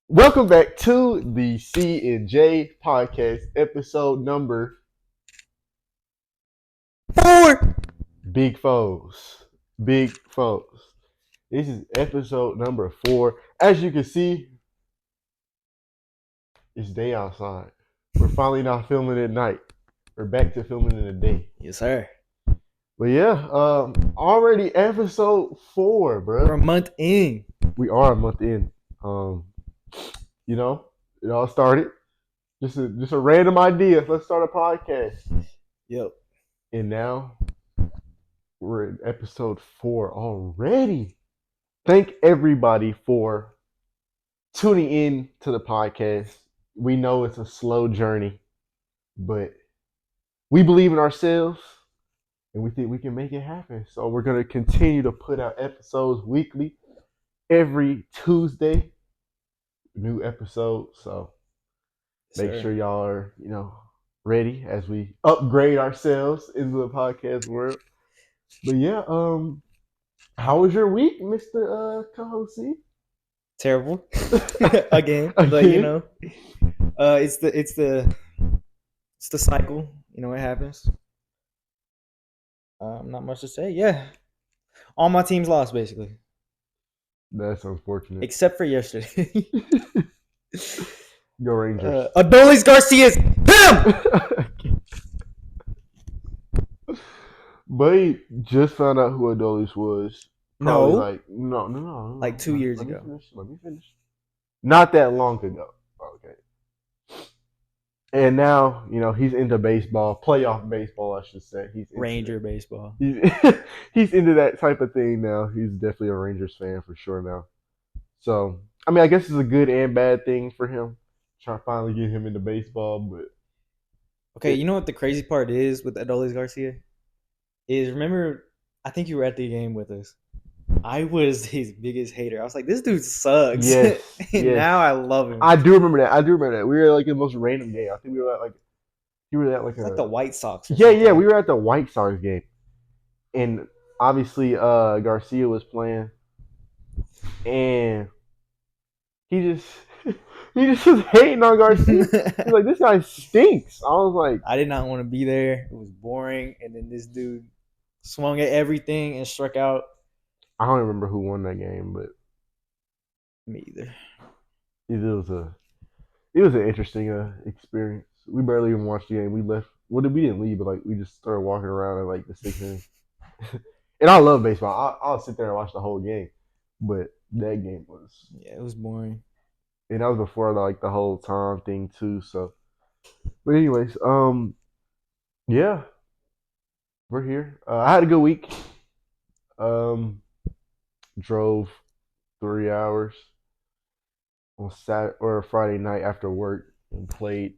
Welcome back to the C&J Podcast, episode number 4. Big Foes. Big Foes. This is episode number 4. As you can see, it's day outside. We're finally not filming at night. We're back to filming in the day. Yes, sir. But yeah, already episode 4, bro. We're a month in. We are a month in. It all started just a random idea. Let's start a podcast. Yep. And now we're in episode 4 already. Thank everybody for tuning in to the podcast. We know it's a slow journey, but we believe in ourselves and we think we can make it happen. So we're going to continue to put out episodes weekly, every Tuesday, new episode. So make sure y'all are, ready as we upgrade ourselves into the podcast world. But yeah, how was your week, Mr. Co-host C? Terrible. Again. But it's the cycle. It happens. Not much to say. Yeah. All my teams lost basically. That's unfortunate. Except for yesterday. Go Rangers. Adolis Garcia's him! But just found out who Adolis was. No. No. Like 2 years ago. Let me finish. Not that long ago. Okay. And now, he's into baseball, playoff baseball, I should say. He's Ranger baseball. He's into that type of thing now. He's definitely a Rangers fan for sure now. So, I guess it's a good and bad thing for him. Try to finally get him into baseball, but okay, you know what the crazy part is with Adolis Garcia? Remember, I think you were at the game with us. I was his biggest hater. I was like, this dude sucks. Yes. And now I love him. I do remember that. We were like in the most random game. I think we were at like the White Sox. Yeah, we were at the White Sox game. And obviously Garcia was playing. And he just was hating on Garcia. He's like, this guy stinks. I was like, I did not want to be there. It was boring. And then this dude swung at everything and struck out. I don't remember who won that game, but me either. It was an interesting experience. We barely even watched the game. We left. We didn't leave, but we just started walking around at the 6th inning. And I love baseball. I'll sit there and watch the whole game, but that game was it was boring. And that was before the whole Tom thing too. So, but anyways, yeah, we're here. I had a good week. Drove 3 hours on Friday night after work and played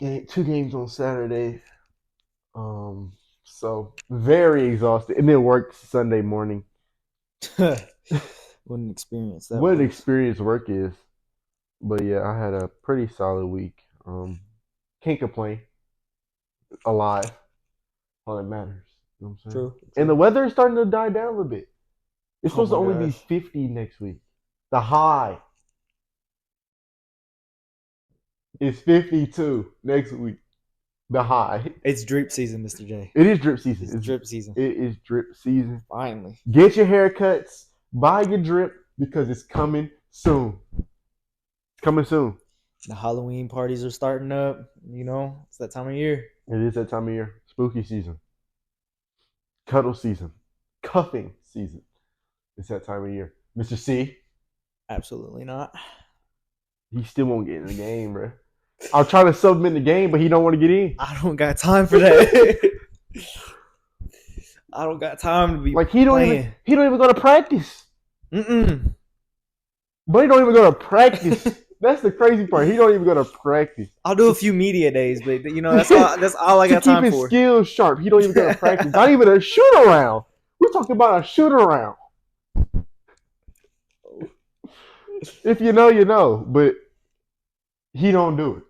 2 games on Saturday. So very exhausted, and then worked Sunday morning. What an experience that What an experience work is. But yeah, I had a pretty solid week. Can't complain. Alive. All that matters. You know what I'm saying? True. And the weather is starting to die down a little bit. It's supposed to only be 50 next week. The high is 52 next week. The high. It's drip season, Mr. J. It is drip season. It's drip season. It is drip season. Finally. Get your haircuts. Buy your drip because it's coming soon. It's coming soon. The Halloween parties are starting up. It's that time of year. It is that time of year. Spooky season. Cuddle season. Cuffing season. It's that time of year. Mr. C? Absolutely not. He still won't get in the game, bro. I'll try to sub him in the game, but he don't want to get in. I don't got time for that. I don't got time to be he don't even go to practice. But he don't even go to practice. That's the crazy part. He don't even go to practice. I'll do a few media days, but that's all I got time for. To keep his skills sharp, he don't even go to practice. Not even a shoot around. We're talking about a shoot around. If you know, you know. But he don't do it.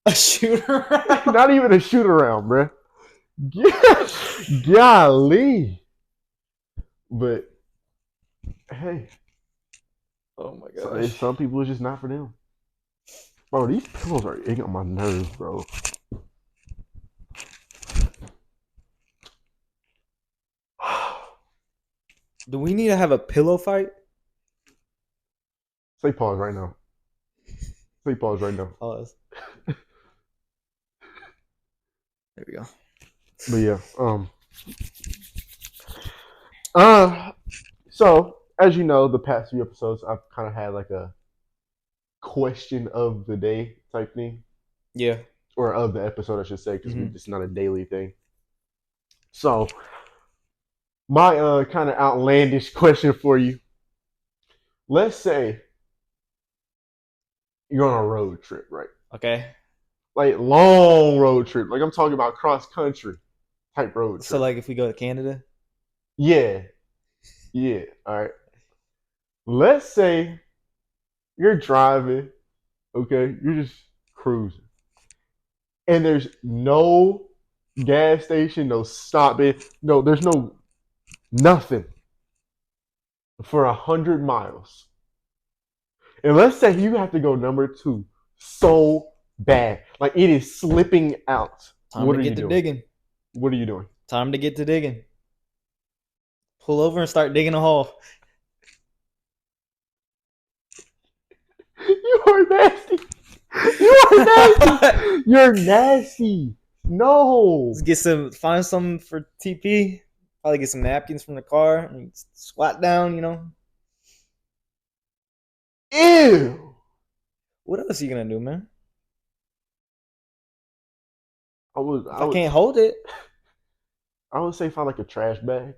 A shoot around? Not even a shoot around, bruh. Golly. But hey, Oh my So gosh. some people it's just not for them. Bro, these pillows are getting on my nerves, bro. Do we need to have a pillow fight? Say pause right now. Say pause right now. Pause. There we go. But yeah, so as you know, the past few episodes I've kind of had like a question of the day type thing. Yeah. Or of the episode, I should say, because it's not a daily thing. So, my kind of outlandish question for you. Let's say you're on a road trip, right? Okay. Like long road trip. Like I'm talking about cross country type road trip. So like if we go to Canada? Yeah. Yeah. All right. Let's say you're driving, okay? You're just cruising. And there's no gas station, no stopping, there's no nothing for 100 miles. And let's say you have to go number 2 so bad. Like it is slipping out. Time What to are get you to doing? digging. What are you doing? Time to get to digging. Pull over and start digging a hole. You are nasty. You are nasty. You're nasty. No. Let's find some for TP. Probably get some napkins from the car and squat down, Ew. What else are you gonna do, man? I can't hold it. I would say find like a trash bag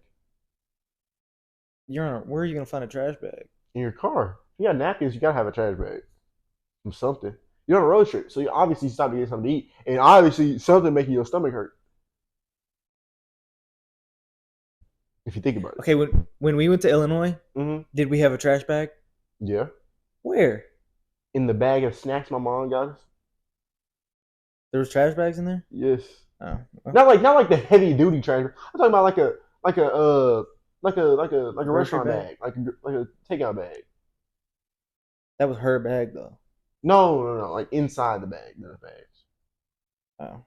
Where are you gonna find a trash bag? in your car. If you got napkins, you gotta have a trash bag from something. You're on a road trip, so you obviously stop to get something to eat, and obviously something making your stomach hurt. If you think about it. Okay, when we went to Illinois, did we have a trash bag? Yeah. Where? In the bag of snacks my mom got us. There was trash bags in there? Yes. Oh. Not like the heavy duty trash. I'm talking about like a restaurant bag, like a takeout bag. That was her bag though. No, like inside the bag, the bags. Oh.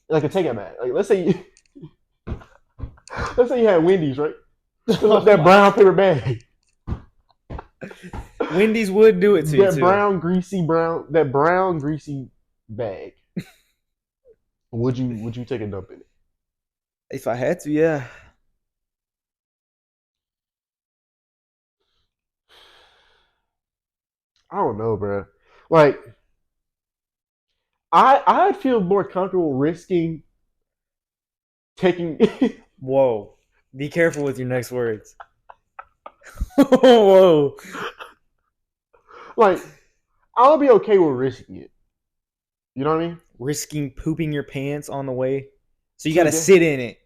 Like a takeout bag. Like let's say you had Wendy's, right? That brown paper bag. Wendy's would do it to you. That brown greasy bag. Would you take a dump in it? If I had to, yeah. I don't know, bro. Like, I'd feel more comfortable risking taking. Whoa! Be careful with your next words. Whoa! Like, I'll be okay with risking it. You know what I mean? Risking pooping your pants on the way, so you got to sit in it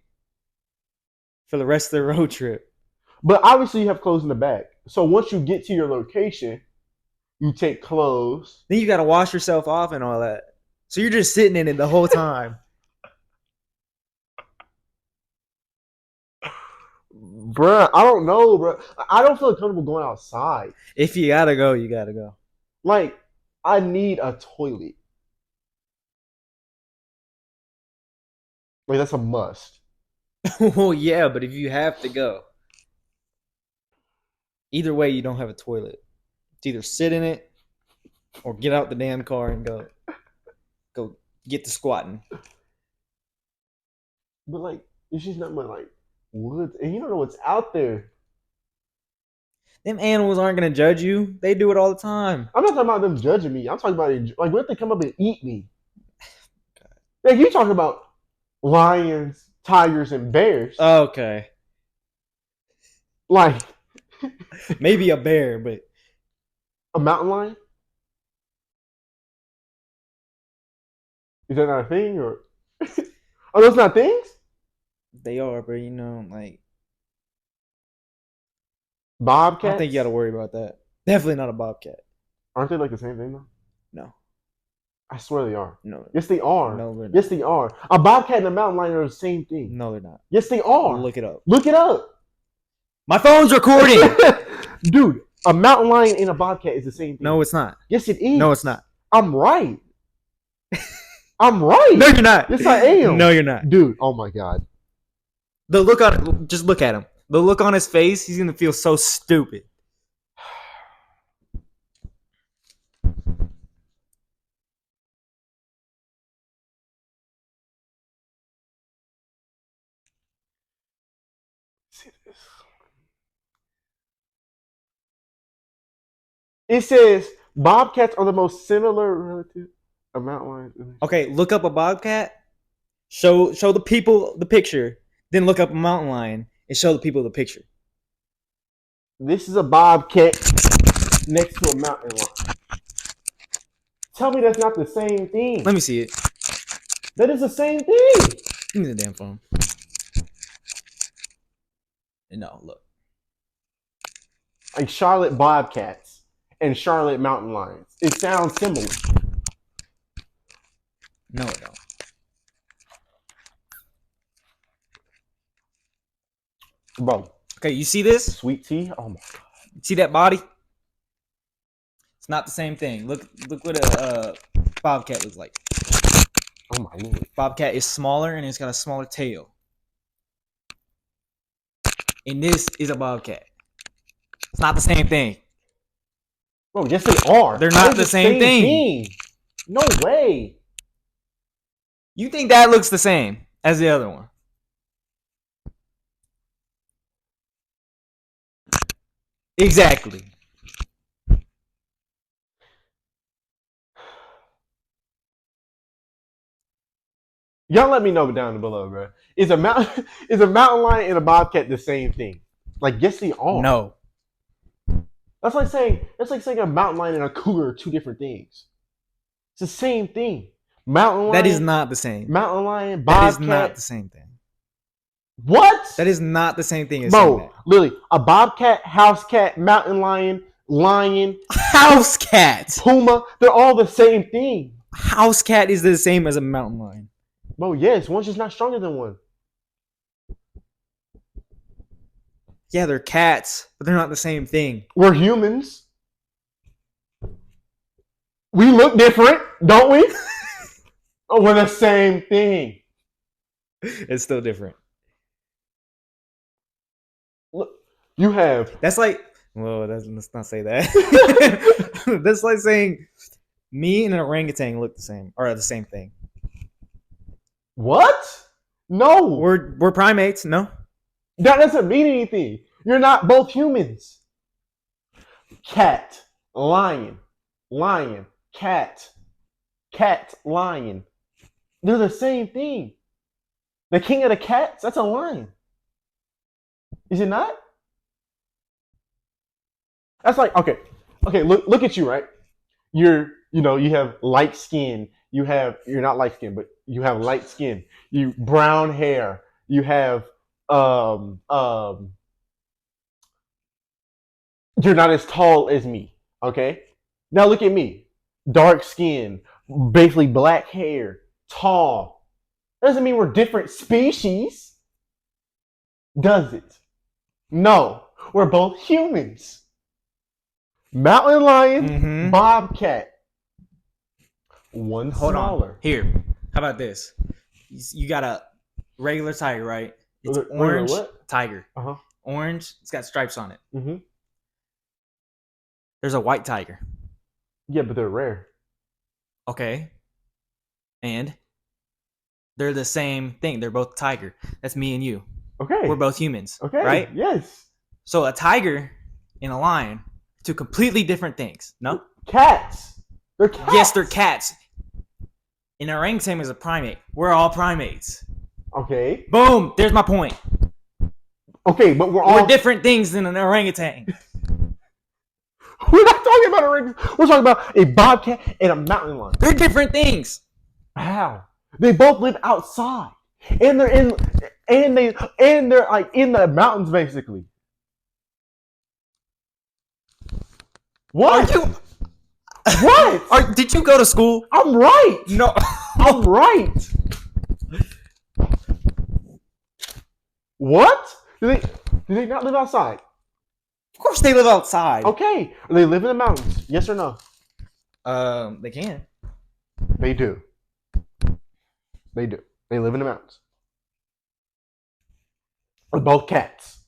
for the rest of the road trip. But obviously, you have clothes in the bag. So once you get to your location, you take clothes. Then you got to wash yourself off and all that. So you're just sitting in it the whole time. Bruh, I don't know, bro. I don't feel comfortable going outside. If you gotta go, you gotta go. Like, I need a toilet. Like, that's a must. Well, yeah, but if you have to go, either way, you don't have a toilet. It's either sit in it or get out the damn car and go get to squatting. But like, it's just nothing but like woods, and you don't know what's out there. Them animals aren't gonna judge you. They do it all the time. I'm not talking about them judging me. I'm talking about like, what if they come up and eat me? Like, you talking about lions, tigers, and bears? Okay, like maybe a bear, but a mountain lion. Is that not a thing, or are those not things? they are. But like Bobcats. I don't think you got to worry about that. Definitely not a bobcat. Aren't they like the same thing though? No. I swear they are. No. Yes, they are. No, they're not. Yes, they are. A bobcat and a mountain lion are the same thing. No, they're not. Yes, they are. Look it up. Look it up. My phone's recording. Dude, A mountain lion and a bobcat is the same thing. No, it's not. Yes, it is. No, it's not. I'm right. I'm right. No, you're not. Yes, I am. No, you're not. Dude, oh my God. The look on, just look at him. The look on his face, he's going to feel so stupid. See this. It says bobcats are the most similar relative of mountain lions. Okay, look up a bobcat. Show the people the picture. Then look up a mountain lion and show the people the picture. This is a bobcat next to a mountain lion. Tell me that's not the same thing. Let me see it. That is the same thing. Give me the damn phone. No, look. Like Charlotte Bobcats and Charlotte Mountain Lions. It sounds similar. No, it don't. Bro. Okay, you see this? Sweet tea? Oh my God. See that body? It's not the same thing. Look what a bobcat looks like. Oh my Lord. Bobcat is smaller and it's got a smaller tail. And this is a bobcat. It's not the same thing. Bro, yes they are. They're not the same thing. No way. You think that looks the same as the other one? Exactly. Y'all let me know down below, bro. Is a mountain lion and a bobcat the same thing? Like, yes they are. No. That's like saying a mountain lion and a cougar are two different things. It's the same thing. Mountain lion. That is not the same. Mountain lion, bobcat. That is not the same thing. What? That is not the same thing as saying that. Literally, a bobcat, house cat, mountain lion, House cat. puma, they're all the same thing. House cat is the same as a mountain lion. Bro, yes, one's just not stronger than one. Yeah, they're cats, but they're not the same thing. We're humans. We look different, don't we? Oh, we're the same thing. It's still different. Look, you have. That's like, well, let's not say that. That's like saying me and an orangutan look the same, or the same thing. What? No. We're primates, no? That doesn't mean anything. You're not both humans. Cat, lion, cat, lion. They're the same thing. The king of the cats, that's a lion. Is it not? That's like, okay, look at you, right? You have light skin. You're not light skin, but you have light skin. You brown hair. You have you're not as tall as me, okay? Now look at me. Dark skin, basically black hair, tall. That doesn't mean we're different species. Does it? No. We're both humans. Mountain lion, bobcat. One Hold smaller. on. Here. How about this? You got a regular tiger, right? It's orange what? tiger. Uh-huh. Orange. It's got stripes on it. Mm-hmm. There's a white tiger. Yeah, but they're rare. Okay. And they're the same thing. They're both tiger. That's me and you. Okay. We're both humans. Okay. Right? Yes. So a tiger and a lion, two completely different things. No? Cats. They're cats. Yes, they're cats. An orangutan is a primate. We're all primates. Okay. Boom. There's my point. Okay, but we're different things than an orangutan. We're not talking about orangutan. We're talking about a bobcat and a mountain lion. They're different things. How? They both live outside, and they're like in the mountains, basically. What? Are you? What? Did you go to school? I'm right. No. I'm right. What? Do they not live outside? Of course they live outside. Okay. They live in the mountains. Yes or no? They can. They do. They do. They live in the mountains. They're both cats.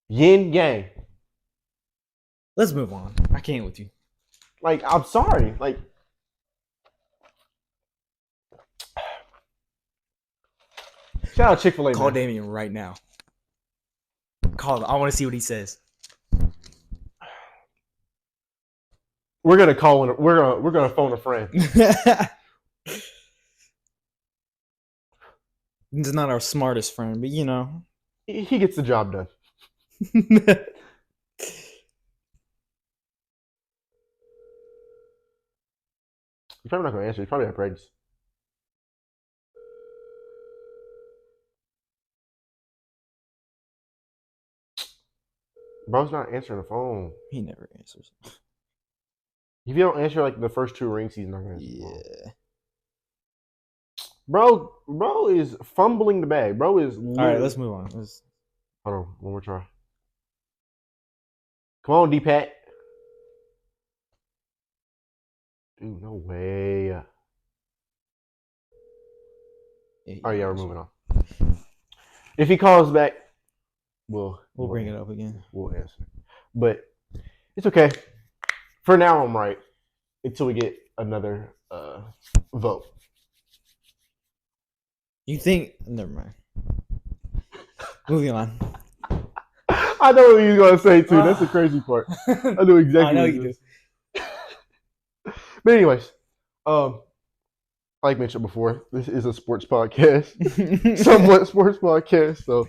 Yin yang. Let's move on. I can't with you. Like, I'm sorry. Like, shout out Chick-fil-A. Call man. Damien right now. Call him. I want to see what he says. We're gonna call. We're gonna phone a friend. He's not our smartest friend, but you know. He gets the job done. He's probably not gonna answer. He's probably at practice. Bro's not answering the phone. He never answers. If you don't answer like the first 2 rings, he's not gonna answer the phone. Yeah. Bro is fumbling the bag. Bro is. All right, let's move on. Hold on, one more try. Come on, D-Pat. Dude, no way. Oh yeah, we're moving on. If he calls back, we'll bring it up again. We'll answer. But it's okay. For now, I'm right. Until we get another vote. You think? Never mind. Moving on. I know what you're gonna say too. That's the crazy part. I know exactly. I know what you do. But anyways, like I mentioned before, this is a sports podcast, somewhat sports podcast. So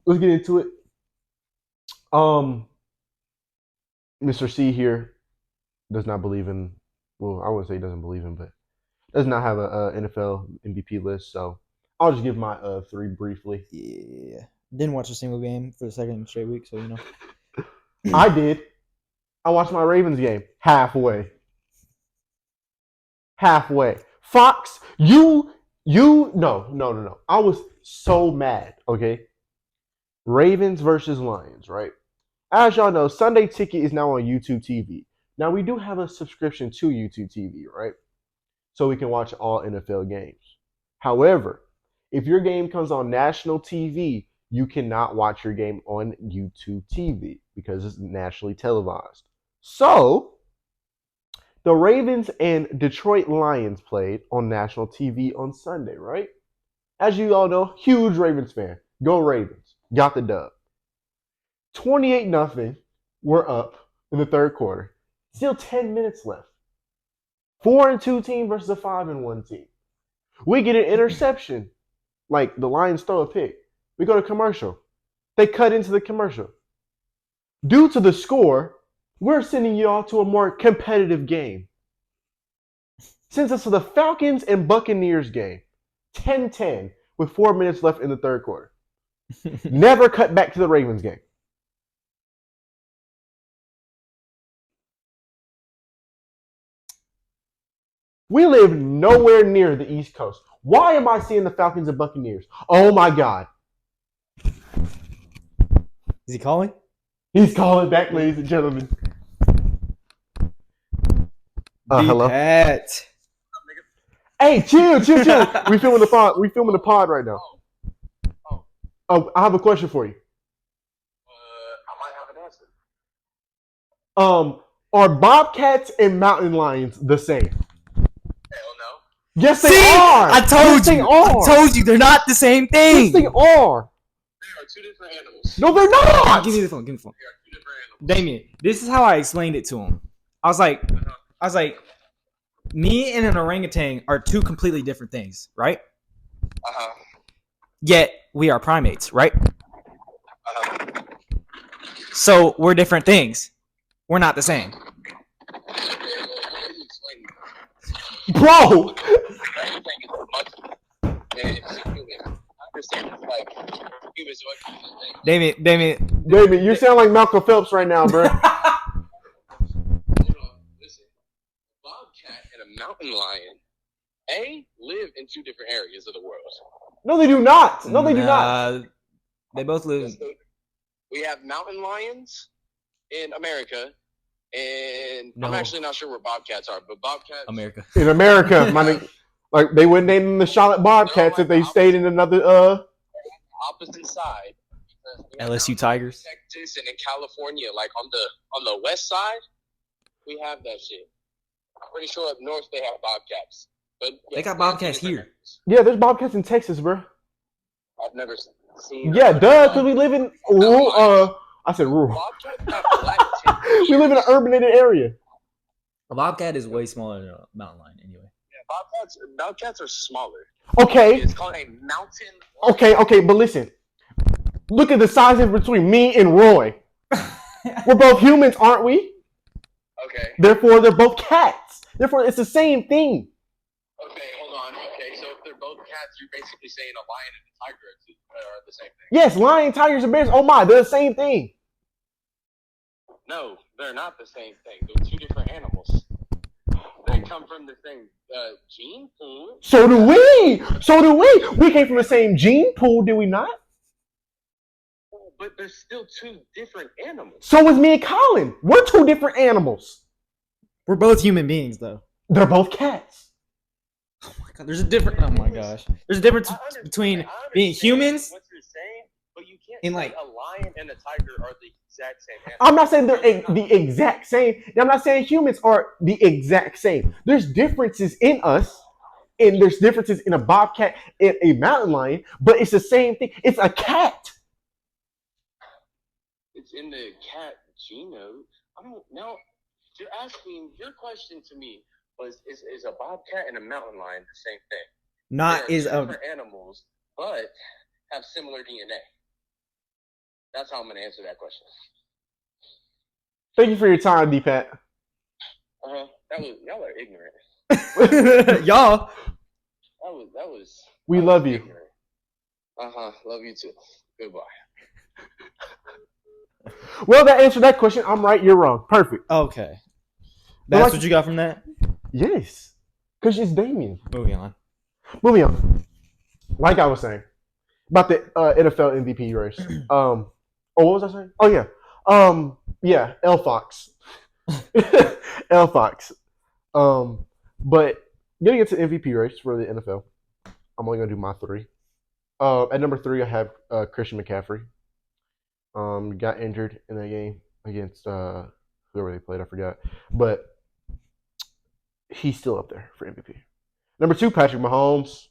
let's get into it. Mr. C here does not believe in. Well, I wouldn't say he doesn't believe in, but does not have a NFL MVP list. So I'll just give my 3 briefly. Yeah. Didn't watch a single game for the second straight week, so you know. I did. I watched my Ravens game halfway. Fox, no. I was so mad, okay? Ravens versus Lions, right? As y'all know, Sunday Ticket is now on YouTube TV. Now, we do have a subscription to YouTube TV, right? So we can watch all NFL games. However, if your game comes on national TV, you cannot watch your game on YouTube TV because it's nationally televised. So, the Ravens and Detroit Lions played on national TV on Sunday, right? As you all know, huge Ravens fan. Go Ravens. Got the dub. 28-0. We're up in the third quarter. Still 10 minutes left. 4-2 team versus a 5-1 team. We get an interception. Like the Lions throw a pick. We go to commercial. They cut into the commercial. Due to the score, we're sending you all to a more competitive game. Sends us to the Falcons and Buccaneers game. 10-10 with 4 minutes left in the third quarter. Never cut back to the Ravens game. We live nowhere near the East Coast. Why am I seeing the Falcons and Buccaneers? Oh my God. Is he calling? He's calling back, ladies and gentlemen. Hello? Pat. Hey, chill. We filming the pod right now. Oh, I have a question for you. I might have an answer. Are bobcats and mountain lions the same? Hell no. Yes, they See? are. I told you. I told you they're not the same thing. Yes, they are. They are 2 different animals. No, they're not. Give me the phone. They are 2 different animals. Damien, this is how I explained it to him. I was like, me and an orangutan are 2 completely different things, right? Yet we are primates, right? So we're different things. We're not the same. Bro. Damien. David, you sound like Malcolm Phelps right now, bro. Listen, bobcat and a mountain lion, live in 2 different areas of the world. No, they do not. No, they do not. They both live. We have mountain lions in America, and I'm actually not sure where bobcats are, but bobcats. America. In America, like they wouldn't name them the Charlotte Bobcats if they stayed in another opposite side. LSU Tigers. Texas and in California, like on the west side, we have that shit. I'm pretty sure up north they have bobcats, but they got bobcats here. Yeah, there's Bobcats in Texas, bro. I've never seen. Yeah, duh, because we live in rural. I said rural. Bobcats have black tips. We live in an urbanized area. A bobcat is way smaller than a mountain lion, anyway. Yeah, bobcats are smaller. Okay. It's called a mountain lion. Okay, but listen. Look at the sizes between me and Roy. We're both humans, aren't we? Okay. Therefore, they're both cats. Therefore, it's the same thing. Okay, hold on. Okay, so if they're both cats, you're basically saying a lion and a tiger are the same thing. Yes, lion, tigers, and bears. Oh my, they're the same thing. No, they're not the same thing. They're two different animals. They come from the same gene pool. So do we. We came from the same gene pool, did we not? But they're still two different animals. So was me and Colin. We're two different animals. We're both human beings, though. They're both cats. Oh my god, there's a difference. Oh my gosh, there's a difference between being humans. What you're saying, but you can't and say like a lion and a tiger are the exact same animal. I'm not saying they're the exact same. I'm not saying humans are the exact same. There's differences in us, and there's differences in a bobcat and a mountain lion, but it's the same thing. It's a cat. It's in the cat genome. I don't know. You're asking, your question to me was, is a bobcat and a mountain lion the same thing? not They're is a different animals, but have similar DNA. That's how I'm going to answer that question. Thank you for your time, D-Pat. Y'all are ignorant. y'all. That was. We love you. Love you too. Goodbye. Well, that answered that question. I'm right, you're wrong. Perfect. Okay, that's what you got from that. Yes. Because it's Damien. Moving on. Like I was saying about the NFL MVP race. What was I saying? Oh yeah. L Fox. L Fox. But getting into the MVP race for the NFL, I'm only gonna do my three. At number 3, I have Christian McCaffrey. Got injured in that game against whoever they played, I forgot. But he's still up there for MVP. Number 2, Patrick Mahomes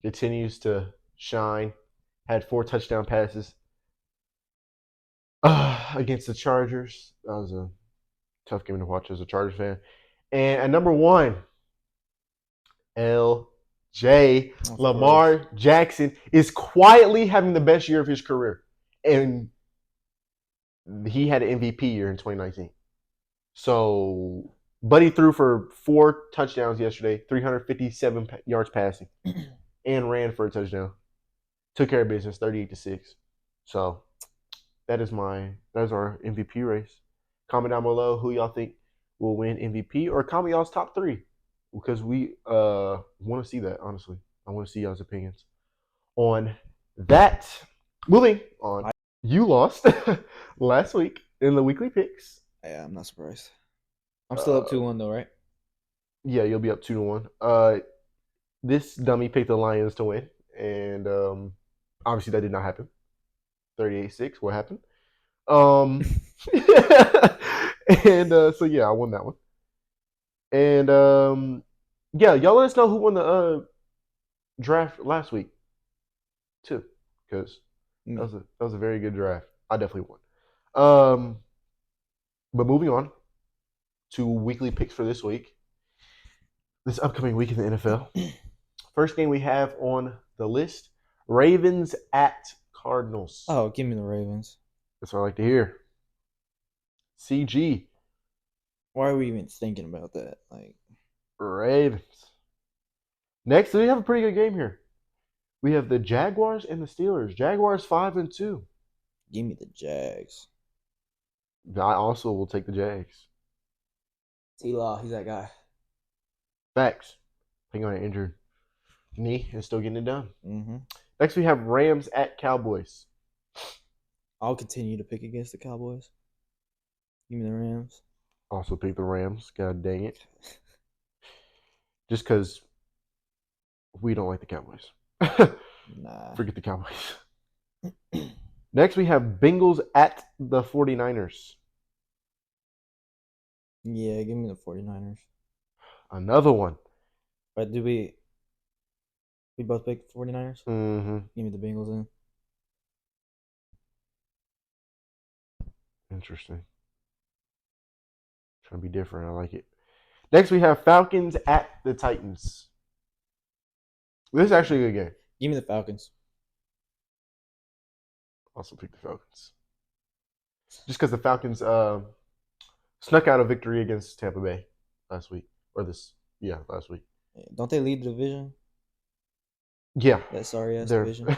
continues to shine. Had 4 touchdown passes against the Chargers. That was a tough game to watch as a Chargers fan. And at number 1, LJ Lamar Jackson is quietly having the best year of his career. And he had an MVP year in 2019. So, Buddy threw for 4 touchdowns yesterday, 357 yards passing, and ran for a touchdown. Took care of business, 38-6. So, that is our MVP race. Comment down below who y'all think will win MVP, or comment y'all's top 3, because we want to see that. Honestly, I want to see y'all's opinions on that. Moving on, you lost last week in the weekly picks. Yeah, I'm not surprised. I'm still up 2-1 though, right? Yeah, you'll be up 2-1. This dummy picked the Lions to win, and obviously that did not happen. 38-6. What happened? And so yeah, I won that one. And yeah, y'all let us know who won the draft last week too, because that was a very good draft. I definitely won. But moving on to weekly picks for this week, this upcoming week in the NFL. First game we have on the list: Ravens at Cardinals. Oh, give me the Ravens. That's what I like to hear. CG. Why are we even thinking about that? Like, Ravens. Next, we have a pretty good game here. We have the Jaguars and the Steelers. Jaguars 5-2. give me the Jags. I also will take the Jags. T-Law, he's that guy. Facts. Hang on, an injured knee and still getting it done. Mm-hmm. Next, we have Rams at Cowboys. I'll continue to pick against the Cowboys. Give me the Rams. Also pick the Rams. God dang it. Just because we don't like the Cowboys. Nah. Forget the Cowboys. Next, we have Bengals at the 49ers. Yeah, give me the 49ers. Another one. But do we both pick 49ers? Mm-hmm. Give me the Bengals in. Interesting. Trying to be different. I like it. Next, we have Falcons at the Titans. This is actually a good game. Give me the Falcons. Also pick the Falcons. Just because the Falcons snuck out a victory against Tampa Bay last week. Last week. Don't they lead the division? Yeah. That sorry-ass division.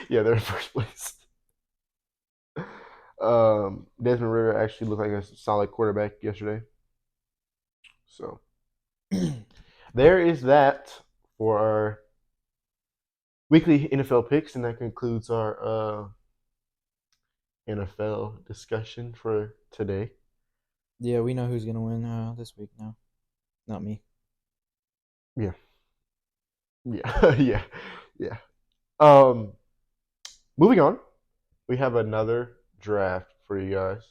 Yeah, they're in first place. Desmond Ridder actually looked like a solid quarterback yesterday. So there is that for our weekly NFL picks, and that concludes our NFL discussion for today. Yeah, we know who's gonna win this week now. Not me. Yeah. Yeah. Moving on, we have another draft for you guys.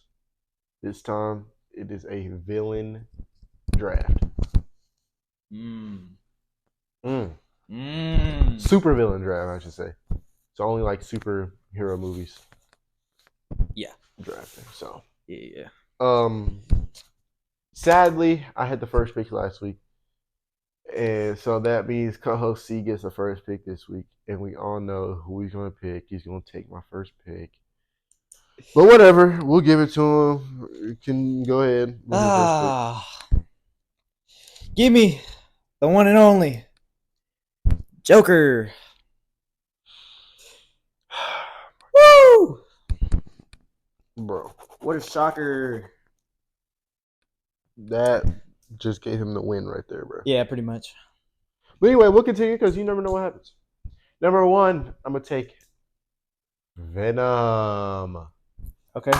This time, it is a villain draft. Super villain draft, I should say. So only like superhero movies. Yeah. Drafting. So. Yeah. Sadly, I had the first pick last week. And so that means co-host C gets the first pick this week. And we all know who he's going to pick. He's going to take my first pick. But whatever. We'll give it to him. You can go ahead. Give me the one and only Joker. Woo! Bro. What a shocker. That just gave him the win right there, bro. Yeah, pretty much. But anyway, we'll continue because you never know what happens. Number one, I'm going to take Venom. Okay.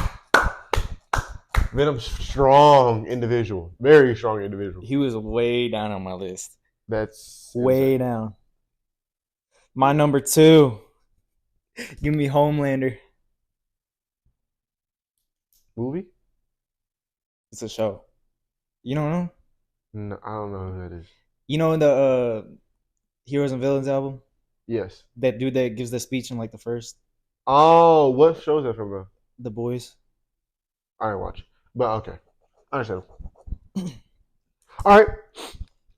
Venom's strong individual. Very strong individual. He was way down on my list. That's way insane. Down. My number 2. Give me Homelander. Movie? It's a show. You don't know? No, I don't know who that is. You know the Heroes and Villains album? Yes. That dude that gives the speech in like the first. Oh, what show is that from, bro? The Boys. I didn't watch. But okay. I understand. All right.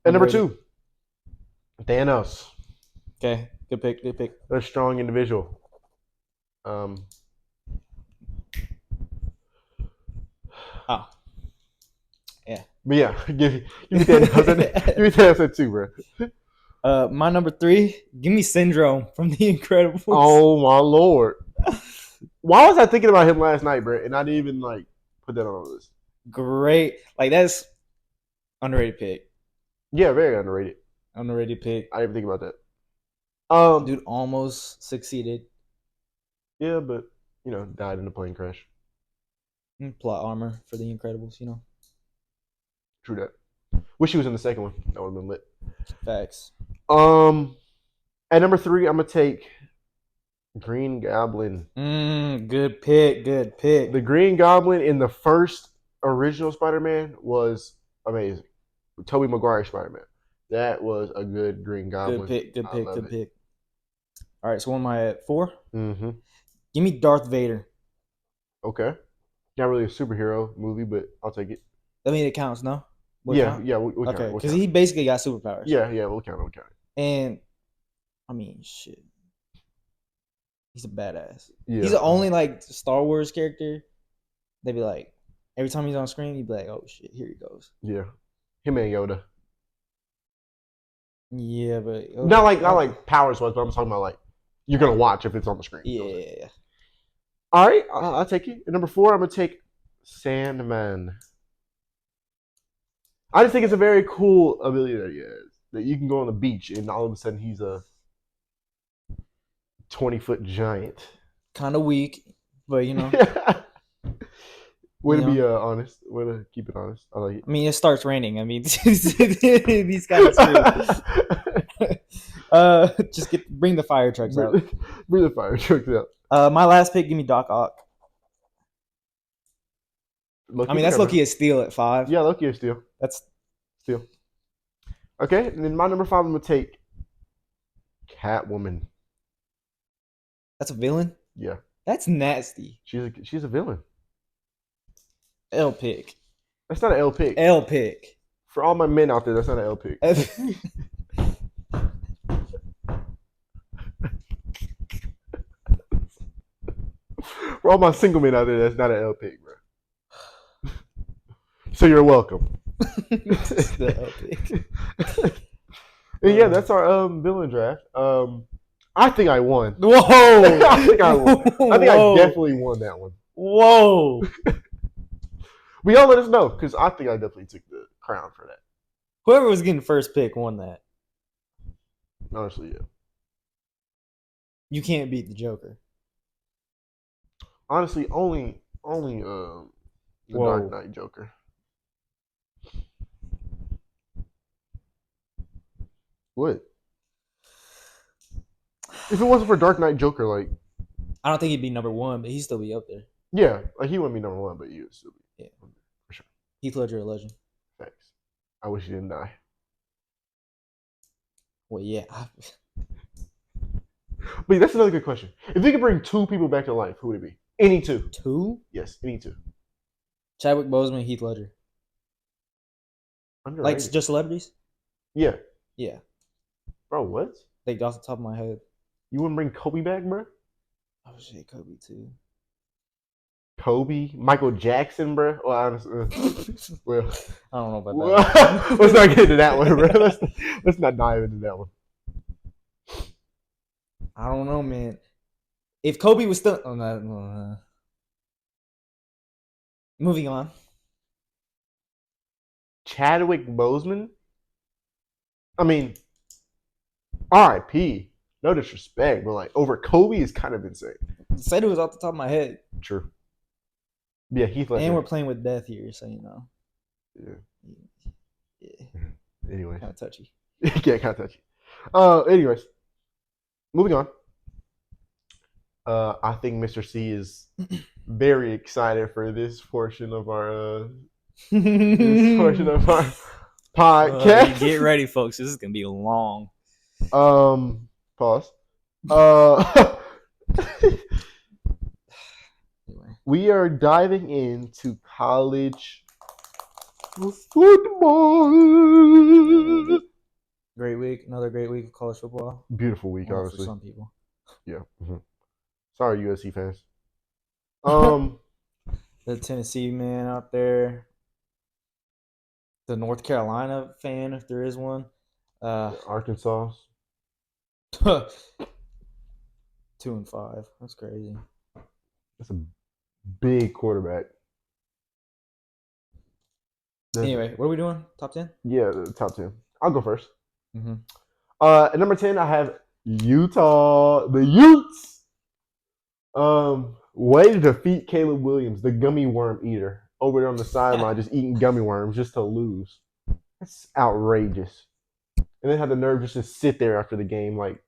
And number 2. Thanos. Okay. Good pick. Good pick. A strong individual. Oh. Yeah. But yeah, give me Thanos. Give me Thanos at 2, bro. My number 3, give me Syndrome from The Incredibles. Oh my lord! Why was I thinking about him last night, bro? And I didn't even like put that on the list. Great, like that's underrated pick. Yeah, very underrated. Underrated pick. I didn't even think about that. Dude almost succeeded. Yeah, but died in a plane crash. Plot armor for The Incredibles, True that. Wish he was in the second one. That would have been lit. Facts. At number 3, I'm gonna take Green Goblin. Good pick. Good pick. The Green Goblin in the first original Spider-Man was amazing. Tobey Maguire Spider-Man. That was a good Green Goblin. Good pick. Good pick. Good pick. All right, so what am I at 4? Mm-hmm. Give me Darth Vader. Okay. Not really a superhero movie, but I'll take it. I mean, it counts, no? We'll count it. Okay, because he basically got superpowers. Yeah, we'll count it. And, I mean, shit. He's a badass. Yeah. He's the only, like, Star Wars character. They'd be like, every time he's on screen, you'd be like, oh, shit, here he goes. Yeah. Him and Yoda. Yeah, but... Yoda, not like powers-wise, but I'm talking about, like, you're going to watch if it's on the screen. Yeah. All right, I'll take it. At number 4, I'm going to take Sandman. I just think it's a very cool ability that he has. That you can go on the beach and all of a sudden he's a 20-foot giant. Kind of weak. But you know, way to You be honest. Way to keep it honest. I like it. I mean, it starts raining. I mean, these guys are screwed. Just bring the fire trucks out. Bring the fire trucks out. My last pick, give me Doc Ock. I mean, that's Loki a steal at 5. Yeah, Loki a steal. That's steal. Okay, and then my number 5, I'm gonna take Catwoman. That's a villain. Yeah, that's nasty. She's a villain. L pick. That's not an L pick. L pick. For all my men out there, that's not an L pick. For all my single men out there, that's not an L pick, bro. So you're welcome. The L pick. And yeah, that's our villain draft. I think I won. Whoa! I think I won. I think I definitely won that one. Whoa! But y'all let us know, because I think I definitely took the crown for that. Whoever was getting first pick won that. Honestly, yeah. You can't beat the Joker. Honestly, only the Dark Knight Joker. What? If it wasn't for Dark Knight Joker, like, I don't think he'd be number 1, but he'd still be up there. Yeah, like he wouldn't be number 1, but he would still be. Yeah, for sure. Heath Ledger, a legend. Thanks. I wish he didn't die. Well, yeah. But that's another good question. If you could bring 2 people back to life, who would it be? Any 2. 2? Yes, any 2. Chadwick Boseman, Heath Ledger. Underrated. Like just celebrities? Yeah. Yeah. Bro, what? Like off the top of my head. You wouldn't bring Kobe back, bro? Oh shit, Kobe too. Kobe, Michael Jackson, bro. Well, honestly, well, I don't know about that. Let's not get into that one, bro. Let's not dive into that one. I don't know, man. If Kobe was still, no. Moving on. Chadwick Boseman. I mean, R.I.P. No disrespect, but like over Kobe is kind of insane. Said it was off the top of my head. True. Yeah, Heath Ledger. And we're playing with death here, so you know. Yeah. Anyway. Kind of touchy. Yeah, kind of touchy. Anyways, moving on. I think Mr. C is very excited for this portion of our podcast. Get ready, folks. This is gonna be long. Pause. We are diving into college football. Great week. Another great week of college football. Beautiful week, honestly. For some people. Yeah. Mm-hmm. Sorry, USC fans. The Tennessee man out there. The North Carolina fan, if there is one. Arkansas. 2-5. That's crazy. That's a big quarterback. Anyway, what are we doing? Top 10? Yeah, the top 10. I'll go first. Mm-hmm. At number 10, I have Utah. The Utes. Way to defeat Caleb Williams, the gummy worm eater, over there on the sideline, just eating gummy worms just to lose. That's outrageous. And then had the nerve just to sit there after the game, like.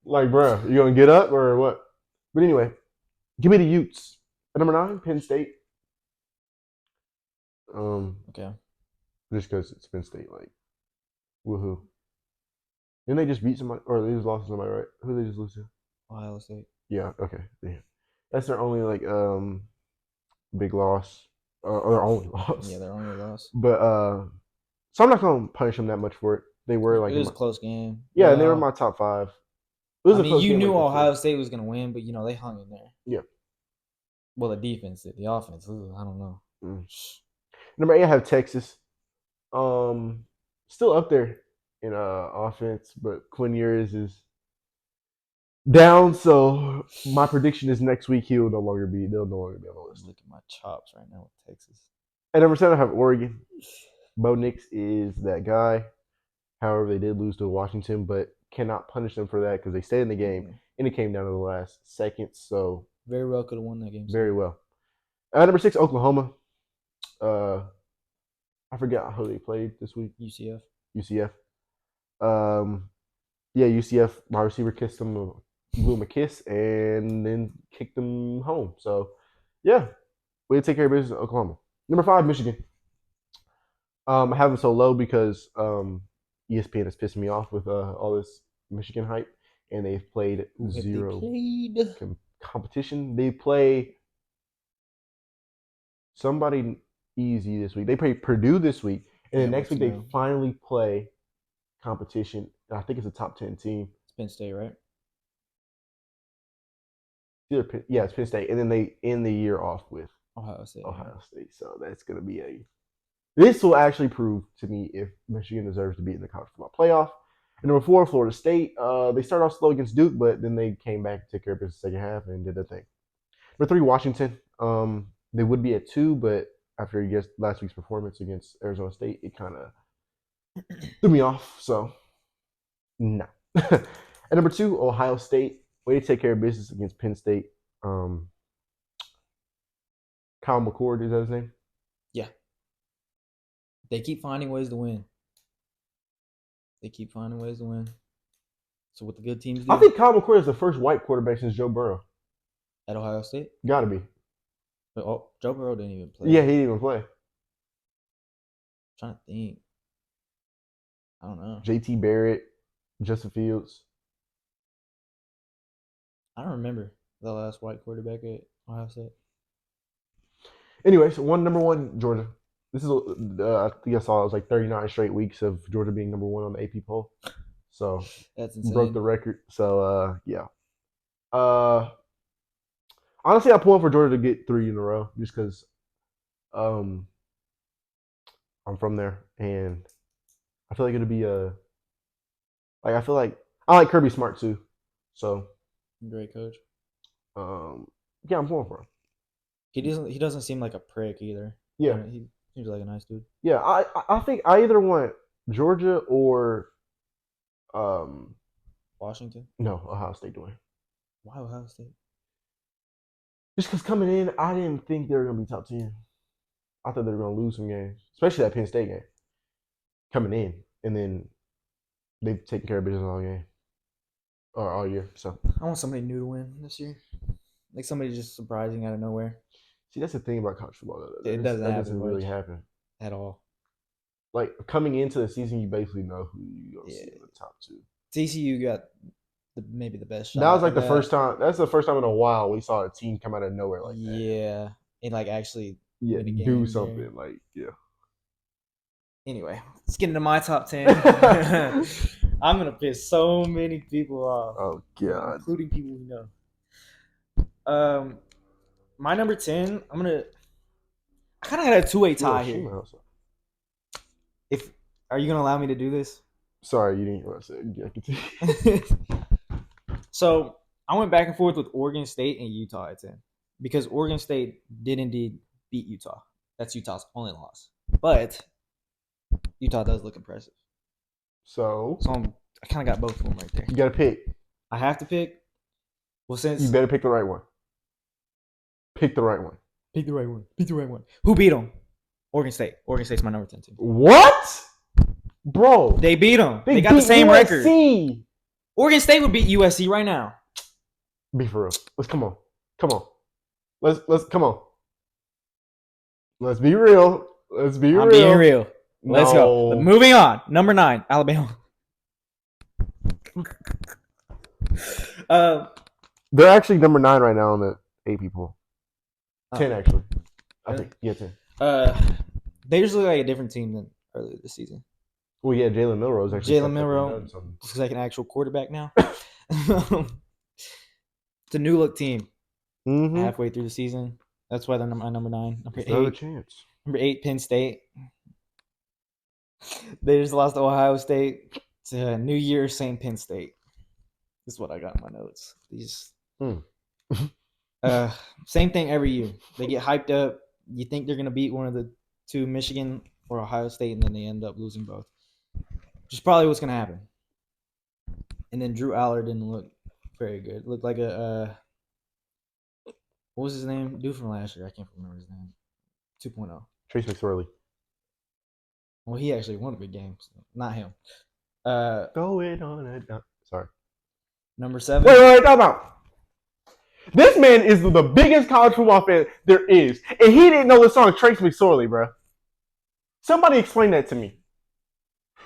Like, bro, you gonna get up or what? But anyway, give me the Utes. At number 9, Penn State. Okay. Just because it's Penn State, like, woohoo. Didn't they just beat somebody, or they just lost to somebody, right? Who did they just lose to? Ohio State. Yeah. Okay. Yeah. That's their only like big loss, or their only loss. Yeah, their only loss. But so I'm not gonna punish them that much for it. They were like it was a close game. Yeah, and they were in my top 5. It was I mean, you knew like Ohio State was gonna win, but you know they hung in there. Yeah. Well, the defense did. The offense, I don't know. Number 8, I have Texas. Still up there in offense, but Quinn Ewers is down. So my prediction is next week they'll no longer be on the list. Look at my chops right now with Texas. At number 7, I have Oregon. Bo Nix is that guy. However, they did lose to Washington, but cannot punish them for that because they stayed in the game, and it came down to the last second. So very well could have won that game. Very well. Number 6, Oklahoma. I forgot who they played this week. UCF. UCF. My receiver kissed them, blew him a kiss, and then kicked them home. So, yeah, way to take care of business in Oklahoma. Number 5, Michigan. I have them so low because ESPN is pissing me off with all this Michigan hype, and they've played zero competition. They play somebody easy this week. They play Purdue this week, and then next week they finally play competition. I think it's a top 10 team. It's Penn State, right? It's Penn State, and then they end the year off with Ohio State. So that's going to be this will actually prove to me if Michigan deserves to be in the college football playoff. And number 4, Florida State. They started off slow against Duke, but then they came back and took care of business the second half and did their thing. Number 3, Washington. They would be at 2, but after last week's performance against Arizona State, it kind of threw me off. So, no. And number 2, Ohio State. Way to take care of business against Penn State. Kyle McCord, is that his name? Yeah. They keep finding ways to win. So what the good teams do? I think Kyle McCord is the first white quarterback since Joe Burrow. At Ohio State? Gotta be. But, Joe Burrow didn't even play. Yeah, he didn't even play. I'm trying to think. I don't know. JT Barrett, Justin Fields. I don't remember the last white quarterback at Ohio State. Anyways, number 1, Georgia. This is I think I saw it was like 39 straight weeks of Georgia being number 1 on the AP poll. So that's insane. Broke the record. So yeah. Honestly, I'm pulling for Georgia to get 3 in a row just because I'm from there and I feel like it'll be I feel like I like Kirby Smart too. So great coach. Yeah, I'm pulling for him. He doesn't seem like a prick either. Yeah. He seems like a nice dude. Yeah, I think I either want Georgia or Washington? No, Ohio State doing. Why Ohio State? Just because coming in, I didn't think they were going to be top 10. I thought they were going to lose some games, especially that Penn State game. Coming in, and then they've taken care of business all game. Or all year. So I want somebody new to win this year. Like somebody just surprising out of nowhere. See, that's the thing about college football. It doesn't really happen. At all. Like, coming into the season, you basically know who you're going to see in the top 2. TCU got maybe the best shot. That was like the first time. That's the first time in a while we saw a team come out of nowhere like that. Yeah. And like actually do something. There. Like, yeah. Anyway, let's get into my top 10. I'm going to piss so many people off. Oh, God. Including people we know. My number 10, I kind of got a two-way tie here. Are you going to allow me to do this? Sorry, you didn't want to say it. Yeah, continue. So, I went back and forth with Oregon State and Utah at 10. Because Oregon State did indeed beat Utah. That's Utah's only loss. But Utah does look impressive. So I kind of got both of them right there. You got to pick. I have to pick. Well, since you better pick the right one. Pick the right one. Pick the right one. Pick the right one. Who beat them? Oregon State. Oregon State's my number 10 team. What? Bro. They beat them. They got the same USC. record. Oregon State would beat USC right now. Be for real. Let's come on. Let's come on. Let's be real. I'm being real. Let's go. Moving on. Number 9, Alabama. They're actually number 9 right now on the AP poll. 10 actually. I think. Yeah, 10. They just look like a different team than earlier this season. Well, yeah, Jalen Milroe actually. Jalen Milroe looks like an actual quarterback now. It's a new look team. Mm-hmm. Halfway through the season. That's why they're my number 9. Number 8. Another chance. Number 8, Penn State. They just lost to Ohio State. It's a New Year, same Penn State. This is what I got in my notes. Same thing every year. They get hyped up. You think they're going to beat one of the two, Michigan or Ohio State, and then they end up losing both. Which is probably what's going to happen. And then Drew Aller didn't look very good. Looked like a what was his name? Dude from last year. I can't remember his name. 2.0. Trace McSorley. Well, he actually won a big game. So not him. Going on a... Sorry. Number 7. Wait, time out. This man is the biggest college football fan there is. And he didn't know the song Trace McSorley, bro. Somebody explain that to me.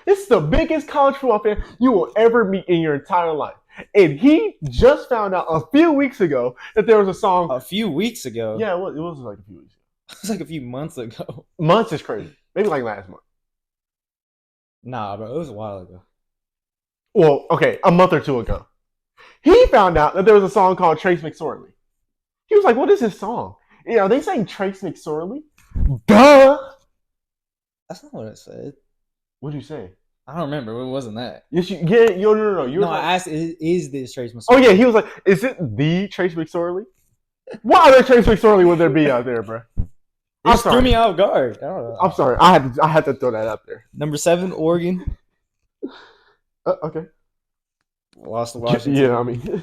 This is the biggest college football fan you will ever meet in your entire life. And he just found out a few weeks ago that there was a song. A few weeks ago? Yeah, it was like a few weeks ago. It was like a few months ago. Months is crazy. Maybe like last month. Nah, bro. It was a while ago. Well, okay, a month or two ago. He found out that there was a song called Trace McSorley. He was like, what is this song? Yeah, are they saying Trace McSorley? Duh! That's not what I said. What did you say? I don't remember. It wasn't that. Yes, you get it. No. You No, like, I asked, is this Trace McSorley? oh, yeah, he was like, is it the Trace McSorley? What other Trace McSorley would there be out there, bro? It I'm just threw sorry. me off guard. I don't know. I'm sorry. I had to throw that out there. Number 7, Oregon. Okay. Lost to Washington. Yeah, I mean.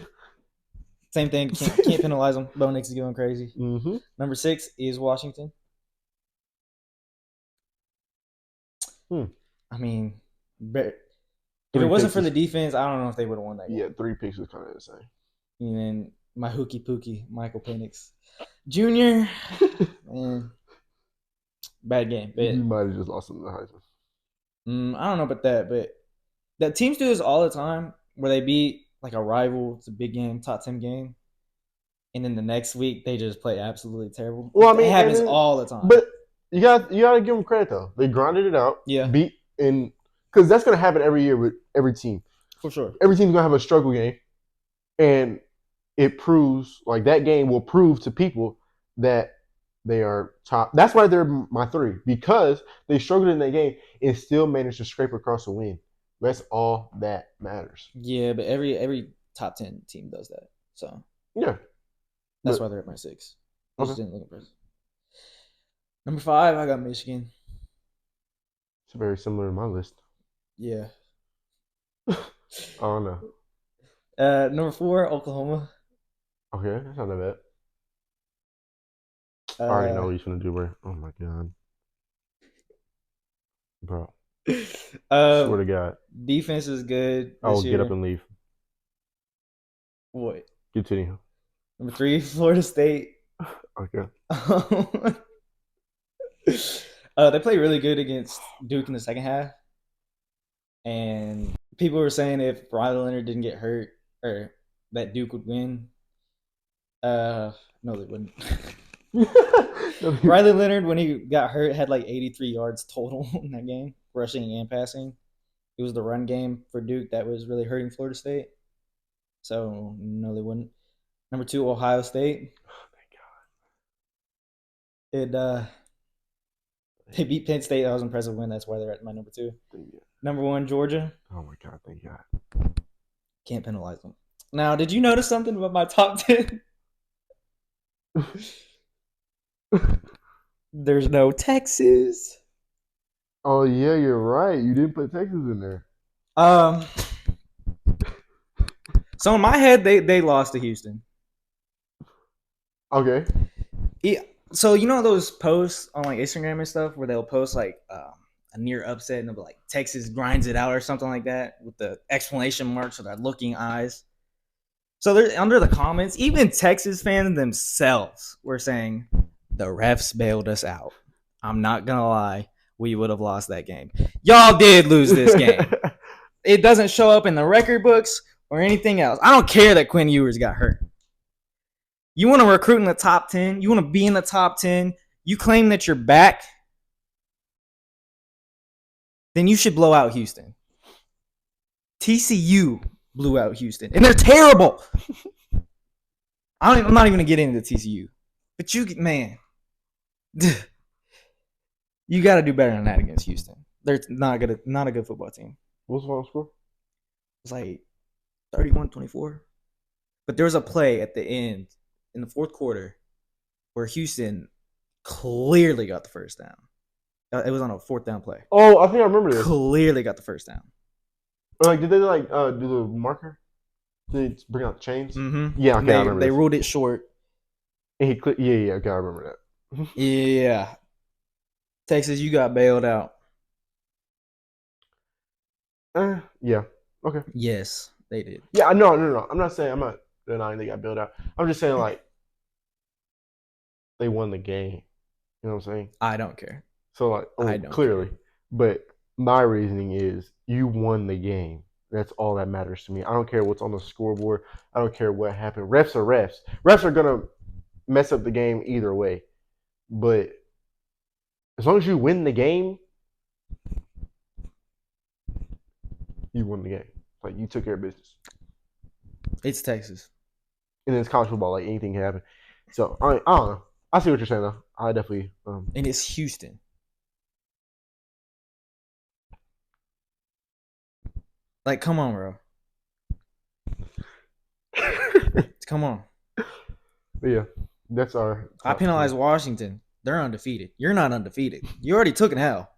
Same thing. Can't penalize them. Bo Nix is going crazy. Mm-hmm. Number 6 is Washington. I mean, if it wasn't for the defense, I don't know if they would have won that game. Yeah, 3 picks was kind of insane. And then my hooky pookie, Michael Penix Jr. Man, bad game. But, You might have just lost him to the Heisman. I don't know about that, but that teams do this all the time where they beat like a rival. It's a big game, top 10 game. And then the next week, they just play absolutely terrible. Well, I mean, it happens all the time. But you got to give them credit, though. They grinded it out. Yeah. Because that's going to happen every year with every team. For sure. Every team's going to have a struggle game. And it proves, like, that game will prove to people that they are top. That's why they're my 3. Because they struggled in that game and still managed to scrape across a win. That's all that matters. Yeah, but every top 10 team does that. So, yeah. That's why they're at my 6. I just Okay. didn't look impressive. Number 5, I got Michigan. It's very similar to my list. Yeah. I don't know. Number 4, Oklahoma. Okay, that's not that bad. I already know what he's going to do, bro. Oh, my God. Bro. Swear to God. Defense is good. I will get up and leave. What? Continue. Number 3, Florida State. Okay. They played really good against Duke in the second half. And people were saying if Riley Leonard didn't get hurt, or that Duke would win. No, they wouldn't. Riley Leonard, when he got hurt, had like 83 yards total in that game, rushing and passing. It was the run game for Duke that was really hurting Florida State. So, no, they wouldn't. Number 2, Ohio State. Oh, thank God. They beat Penn State. That was an impressive win. That's why they're at my number 2. Number 1, Georgia. Oh, my God. Thank God. Can't penalize them. Now, did you notice something about my top 10? There's no Texas. Oh, yeah, you're right. You didn't put Texas in there. So in my head, they lost to Houston. Okay. Yeah. So you know those posts on like Instagram and stuff where they'll post like a near upset and they'll be like Texas grinds it out or something like that with the exclamation marks or their looking eyes. So they're under the comments, even Texas fans themselves were saying the refs bailed us out. I'm not gonna lie, we would have lost that game. Y'all did lose this game. It doesn't show up in the record books or anything else. I don't care that Quinn Ewers got hurt. You want to recruit in the top 10? You want to be in the top 10? You claim that you're back? Then you should blow out Houston. TCU blew out Houston. And they're terrible. I'm not even going to get into TCU. But man. You got to do better than that against Houston. They're not a good football team. What's the final score? It's like 31-24. But there was a play at the end in the fourth quarter where Houston clearly got the first down. It was on a 4th down play. Oh, I think I remember this. Clearly got the first down. Like, did they like do the marker? Did they bring out the chains? Mm-hmm. Yeah, okay, I remember They this. ruled it short. And he yeah, okay, I remember that. Yeah. Texas, you got bailed out. Yeah, okay. Yes, they did. Yeah, no. I'm not denying they got bailed out. I'm just saying like they won the game. You know what I'm saying? I don't care. So like, I don't clearly, but my reasoning is you won the game. That's all that matters to me. I don't care what's on the scoreboard. I don't care what happened. Refs are refs. Refs are gonna mess up the game either way. But as long as you win the game, you won the game. Like you took care of business. It's Texas. And then it's college football. Like anything can happen. So I don't know. I see what you're saying though. I definitely. And it's Houston. Like, come on, bro. Come on. Yeah, that's our. I penalize Washington. They're undefeated. You're not undefeated. You already took an L.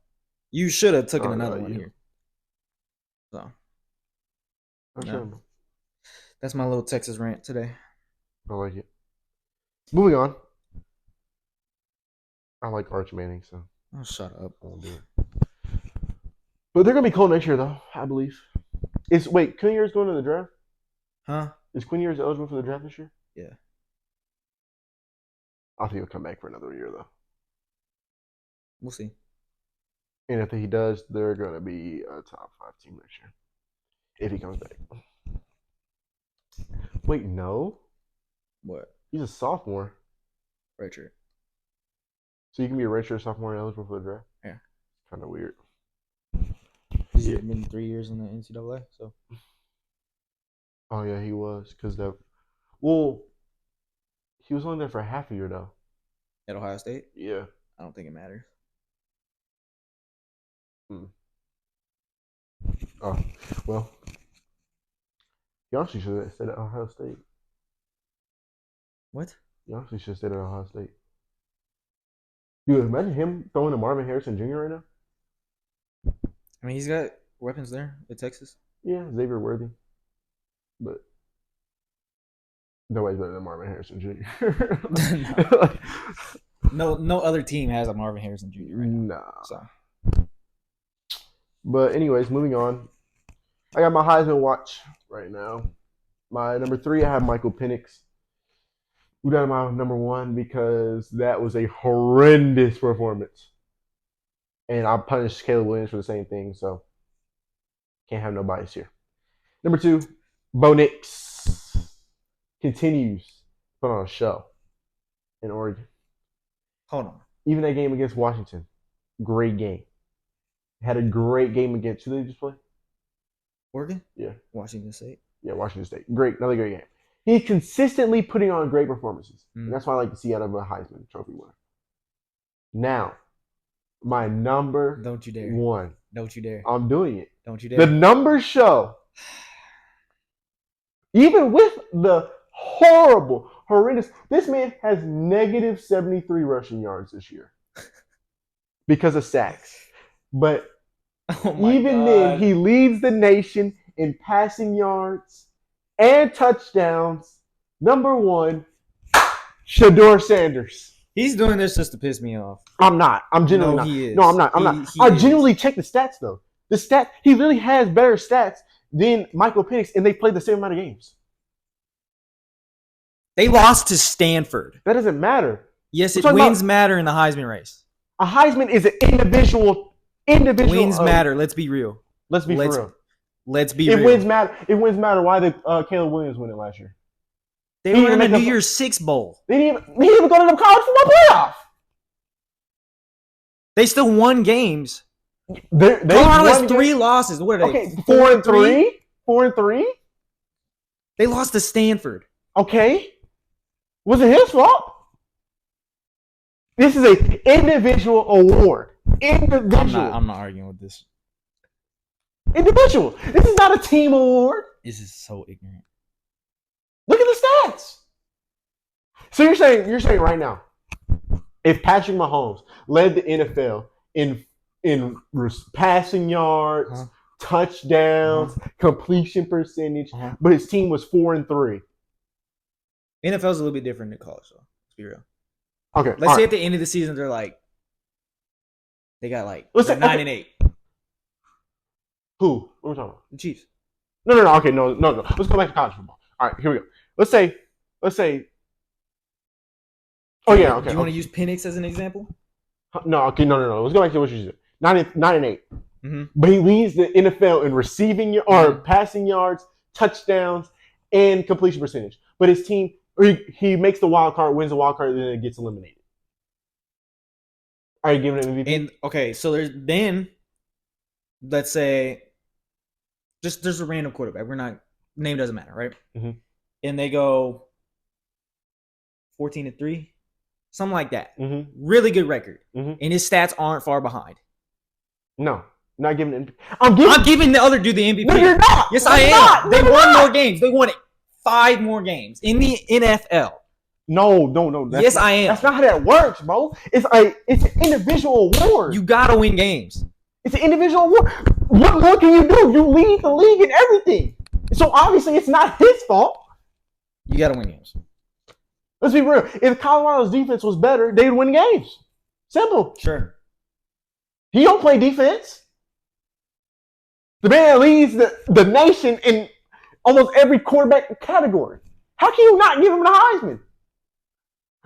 You should have taken another one here. So. No. That's my little Texas rant today. I like it. Moving on. I like Arch Manning, so. Oh, shut up. I'll do it. But they're gonna be cold next year, though. I believe. Wait, Quinn Ewers going to the draft? Huh? Is Quinn Ewers eligible for the draft this year? Yeah. I think he'll come back for another year, though. We'll see. And if he does, they're gonna be a top 5 team next year. If he comes back. Wait, no. What? He's a sophomore. Redshirt. So you can be a redshirt sophomore and eligible for the draft? Yeah. Kind of weird. He's been 3 years in the NCAA, so. Oh, yeah, he was. Because he was only there for half a year, though. At Ohio State? Yeah. I don't think it matters. Oh, well. He honestly should have stayed at Ohio State. What? He honestly should have stayed at Ohio State. Dude, imagine him throwing to Marvin Harrison Jr. right now. I mean, he's got weapons there at Texas. Yeah, Xavier Worthy. But nobody's better than Marvin Harrison Jr. No other team has a Marvin Harrison Jr. right now. Nah. So. But anyways, moving on. I got my Heisman watch right now. My number 3, I have Michael Penix. We got my number 1 because that was a horrendous performance. And I punished Caleb Williams for the same thing, so can't have no bias here. Number 2, Bo Nix continues to put on a show in Oregon. Hold on. Even that game against Washington, great game. Had a great game against, who did they just play? Oregon? Yeah. Washington State? Yeah, Washington State. Great. Another great game. He's consistently putting on great performances. And that's what I like to see out of a Heisman Trophy winner. Now, my number Don't you dare. 1. Don't you dare. I'm doing it. Don't you dare. The numbers show, even with the horrendous, this man has negative 73 rushing yards this year because of sacks. But even then, he leads the nation in passing yards and touchdowns. Number 1, Shedeur Sanders. He's doing this just to piss me off. I'm not. I'm genuinely not. He is. No, I'm not. I'm not. I genuinely check the stats, though. He really has better stats than Michael Penix, and they played the same amount of games. They lost to Stanford. That doesn't matter. Yes, wins matter in the Heisman race. A Heisman is an individual. Wins matter. Let's be real. Let's be for real. Let's be real. Wins matter. It wins matter. Why did Caleb Williams win it last year? They were in the New Year's Six Bowl. They didn't even go to the college football playoff. They still won games. Colorado has 3 losses. What are they? Okay, 4-3. 4-3. They lost to Stanford. Okay, was it his fault? This is an individual award. Individual. I'm not arguing with this. Individual. This is not a team award. This is so ignorant. Look at the stats. So you're saying right now, if Patrick Mahomes led the NFL in passing yards, touchdowns, completion percentage, but his team was 4-3. NFL is a little bit different than college, though. Let's be real. Okay, Let's say at the end of the season they got 9-8. Who? What are we talking about? The Chiefs. No. Okay, no. Let's go back to college football. All right, here we go. Let's say. Oh yeah. Okay. Do you want to use Penix as an example? No. Okay. No. Let's go back to what you said. 9-8. Mm-hmm. But he leads the NFL in receiving or passing yards, touchdowns, and completion percentage. But his team, he makes the wild card, wins the wild card, and then it gets eliminated. Are you giving it MVP? And okay, so let's say, just there's a random quarterback. Name doesn't matter, right? Mm-hmm. And they go 14-3, something like that. Mm-hmm. Really good record, mm-hmm. and his stats aren't far behind. No, not giving it. I'm giving the other dude the MVP. No, you're not. Yes, I am. They won more games. They won 5 more games in the NFL. No. Yes, I am. That's not how that works, bro. It's an individual award. You gotta win games. It's an individual award. What more can you do? You lead the league in everything. So obviously it's not his fault. You gotta win games. Let's be real. If Colorado's defense was better, they'd win games. Simple. Sure. He don't play defense. The man leads the nation in almost every quarterback category. How can you not give him the Heisman?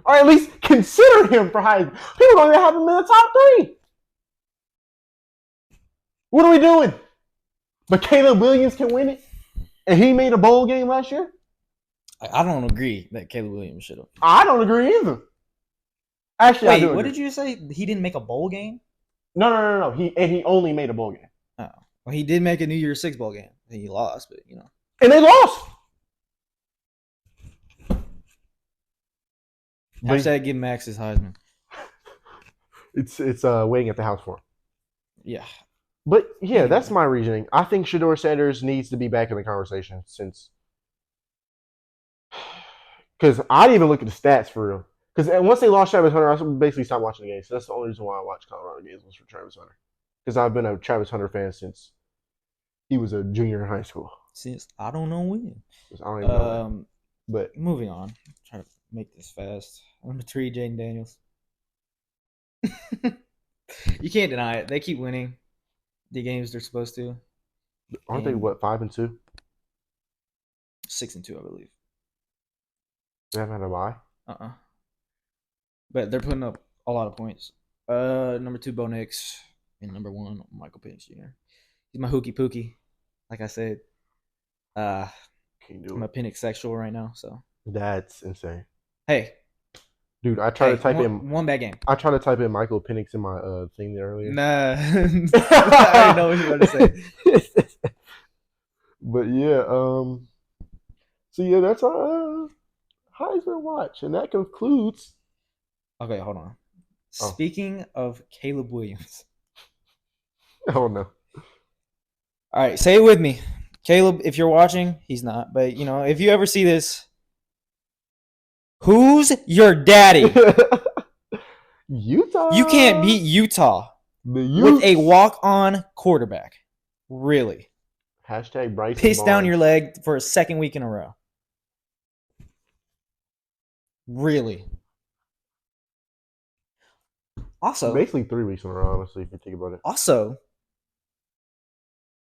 Or at least consider him for Heisman. People don't even have him in the top 3. What are we doing? But Caleb Williams can win it? And he made a bowl game last year? I don't agree that Caleb Williams should have. I don't agree either. Actually, I do. What did you say? He didn't make a bowl game? No. He only made a bowl game. Oh. Well, he did make a New Year's Six bowl game. He lost, but And they lost. Hashtag give Max his Heisman. It's waiting at the house for him. Yeah. But yeah, that's my reasoning. I think Shedeur Sanders needs to be back in the conversation because I didn't even look at the stats for real. Because once they lost Travis Hunter, I basically stopped watching the game. So that's the only reason why I watch Colorado games was for Travis Hunter. Because I've been a Travis Hunter fan since he was a junior in high school. Since I don't know when. I don't even know. But moving on. I'm trying to make this fast. Number 3, Jaden Daniels. You can't deny it. They keep winning the games they're supposed to. Aren't they 5-2? 6-2, I believe. They haven't had a bye? But they're putting up a lot of points. Number 2, Bo Nix. And number 1, Michael Penix Jr. He's my hooky pookie. Like I said. I'm a Penix sexual right now, so. That's insane. Hey. Dude, I tried to type in one bad game. I tried to type in Michael Penix in my thing there earlier. Nah. I already know what you're going to say. But yeah, so yeah, that's our Heisman watch. And that concludes. Okay, hold on. Speaking of Caleb Williams. Oh no. All right, say it with me. Caleb, if you're watching, he's not. But, if you ever see this, who's your daddy? Utah. You can't beat Utah with a walk-on quarterback. Really. Hashtag Bryson Piss Barnes. down your leg for a second week in a row. Really. Also, basically 3 weeks in a row, honestly, if you think about it. Also,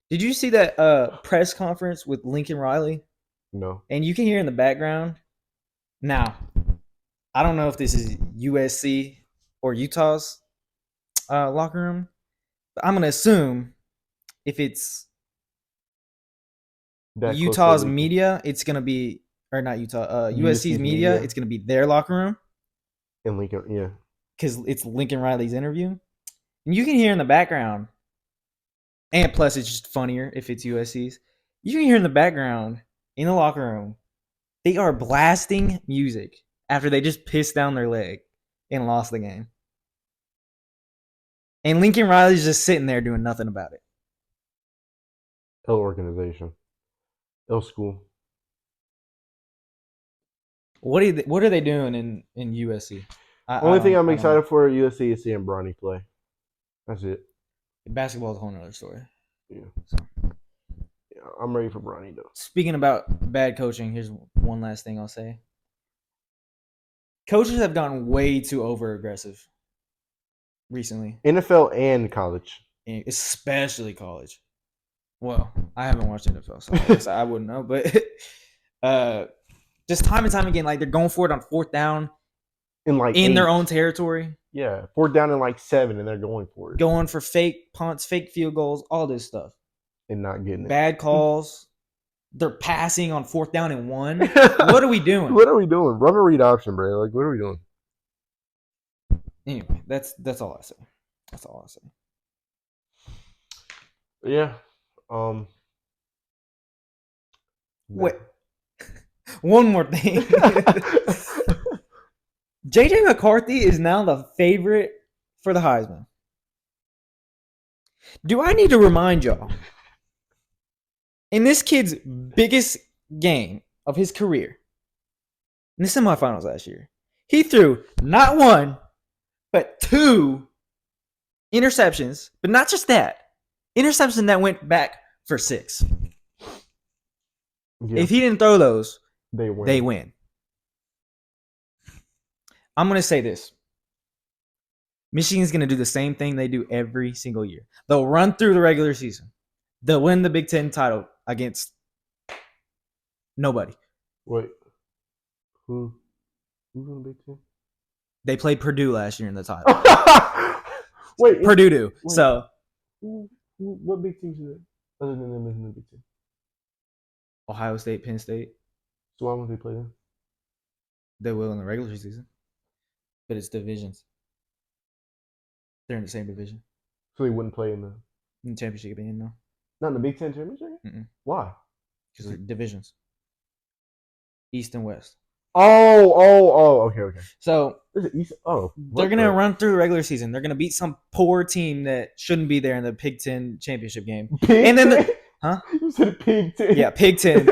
did you see that press conference with Lincoln Riley? No. And you can hear in the background. Now, I don't know if this is USC or Utah's locker room, but I'm going to assume if it's Utah's media, it's going to be, or not Utah, USC's media, it's going to be their locker room. In Lincoln, yeah. Because it's Lincoln Riley's interview. And you can hear in the background, and plus it's just funnier if it's USC's, you can hear in the background, in the locker room, they are blasting music after they just pissed down their leg and lost the game. And Lincoln Riley's just sitting there doing nothing about it. L organization. L school. What are they doing in USC? Only thing I'm excited for at USC is seeing Bronny play. That's it. Basketball is a whole nother story. Yeah. So. Yeah, I'm ready for Bronny though. Speaking about bad coaching, here's one last thing I'll say. Coaches have gotten way too over aggressive recently, NFL and college. especially college. Well, I haven't watched NFL, so I guess I wouldn't know. But just time and time again, like they're going for it on fourth down In like in their 8. own territory, Yeah, 4th down in like 7, and they're going for it going for fake punts, fake field goals, all this stuff. and not getting it. Bad calls. They're passing on 4th down and 1. What are we doing? What are we doing? Rubber read option, bro. Like, what are we doing? Anyway, that's all I say. That's all I say. Yeah. Wait. One more thing. JJ McCarthy is now the favorite for the Heisman. Do I need to remind y'all? In this kid's biggest game of his career, in the semifinals last year, he threw not 1, but 2 interceptions. But not just that. Interception that went back for 6. Yeah, If he didn't throw those, they win. they win. I'm going to say this. Michigan's going to do the same thing they do every single year. They'll run through the regular season. They'll win the Big Ten title against nobody. Wait. Who's in the Big Ten? They played Purdue last year in the title. Wait. Purdue do. Wait. So, What big teams is it? Other than them in the Big Ten. Ohio State, Penn State, So why won't they play them? they will in the regular season. But it's divisions. They're in the same division. So they wouldn't play in In the championship game, no. not in the Big Ten championship? Mm-mm. Why? Because they're divisions. East and West. Oh, okay. So, Is it East? Oh. they're going to run through the regular season. They're going to beat some poor team that shouldn't be there in the Big Ten championship game. Pig And then 10? huh? You said Pig 10. Yeah, Pig 10.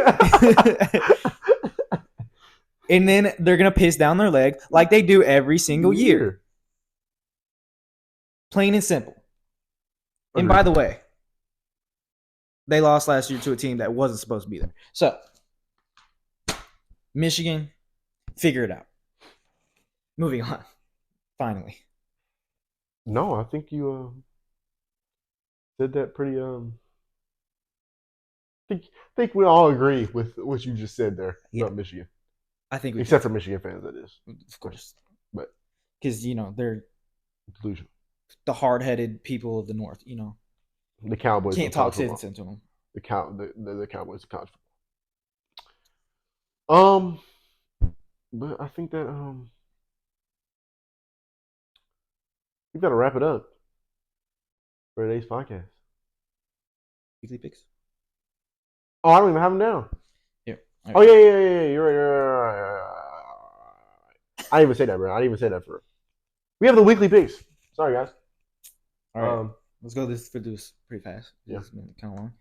And then they're going to piss down their leg like they do every single year. Plain and simple. And Agreed. by the way, they lost last year to a team that wasn't supposed to be there. So, Michigan, figure it out. Moving on. Finally. No, I think said that pretty think we all agree with what you just said there about Michigan. I think we Except for Michigan fans, that is. of course. But Because, they're delusion. the hard-headed people of the North, The Cowboys Can't of talk college sense football. into them. The Cowboys of college football. But I think that we gotta wrap it up for today's podcast. Weekly picks? Oh, I don't even have them down. Here. Oh yeah. You're right. I didn't even say that, bro. I didn't even say that for real. We have the weekly picks. Sorry, guys. All right. Let's go through this pretty fast. Yeah. It's been kind of long.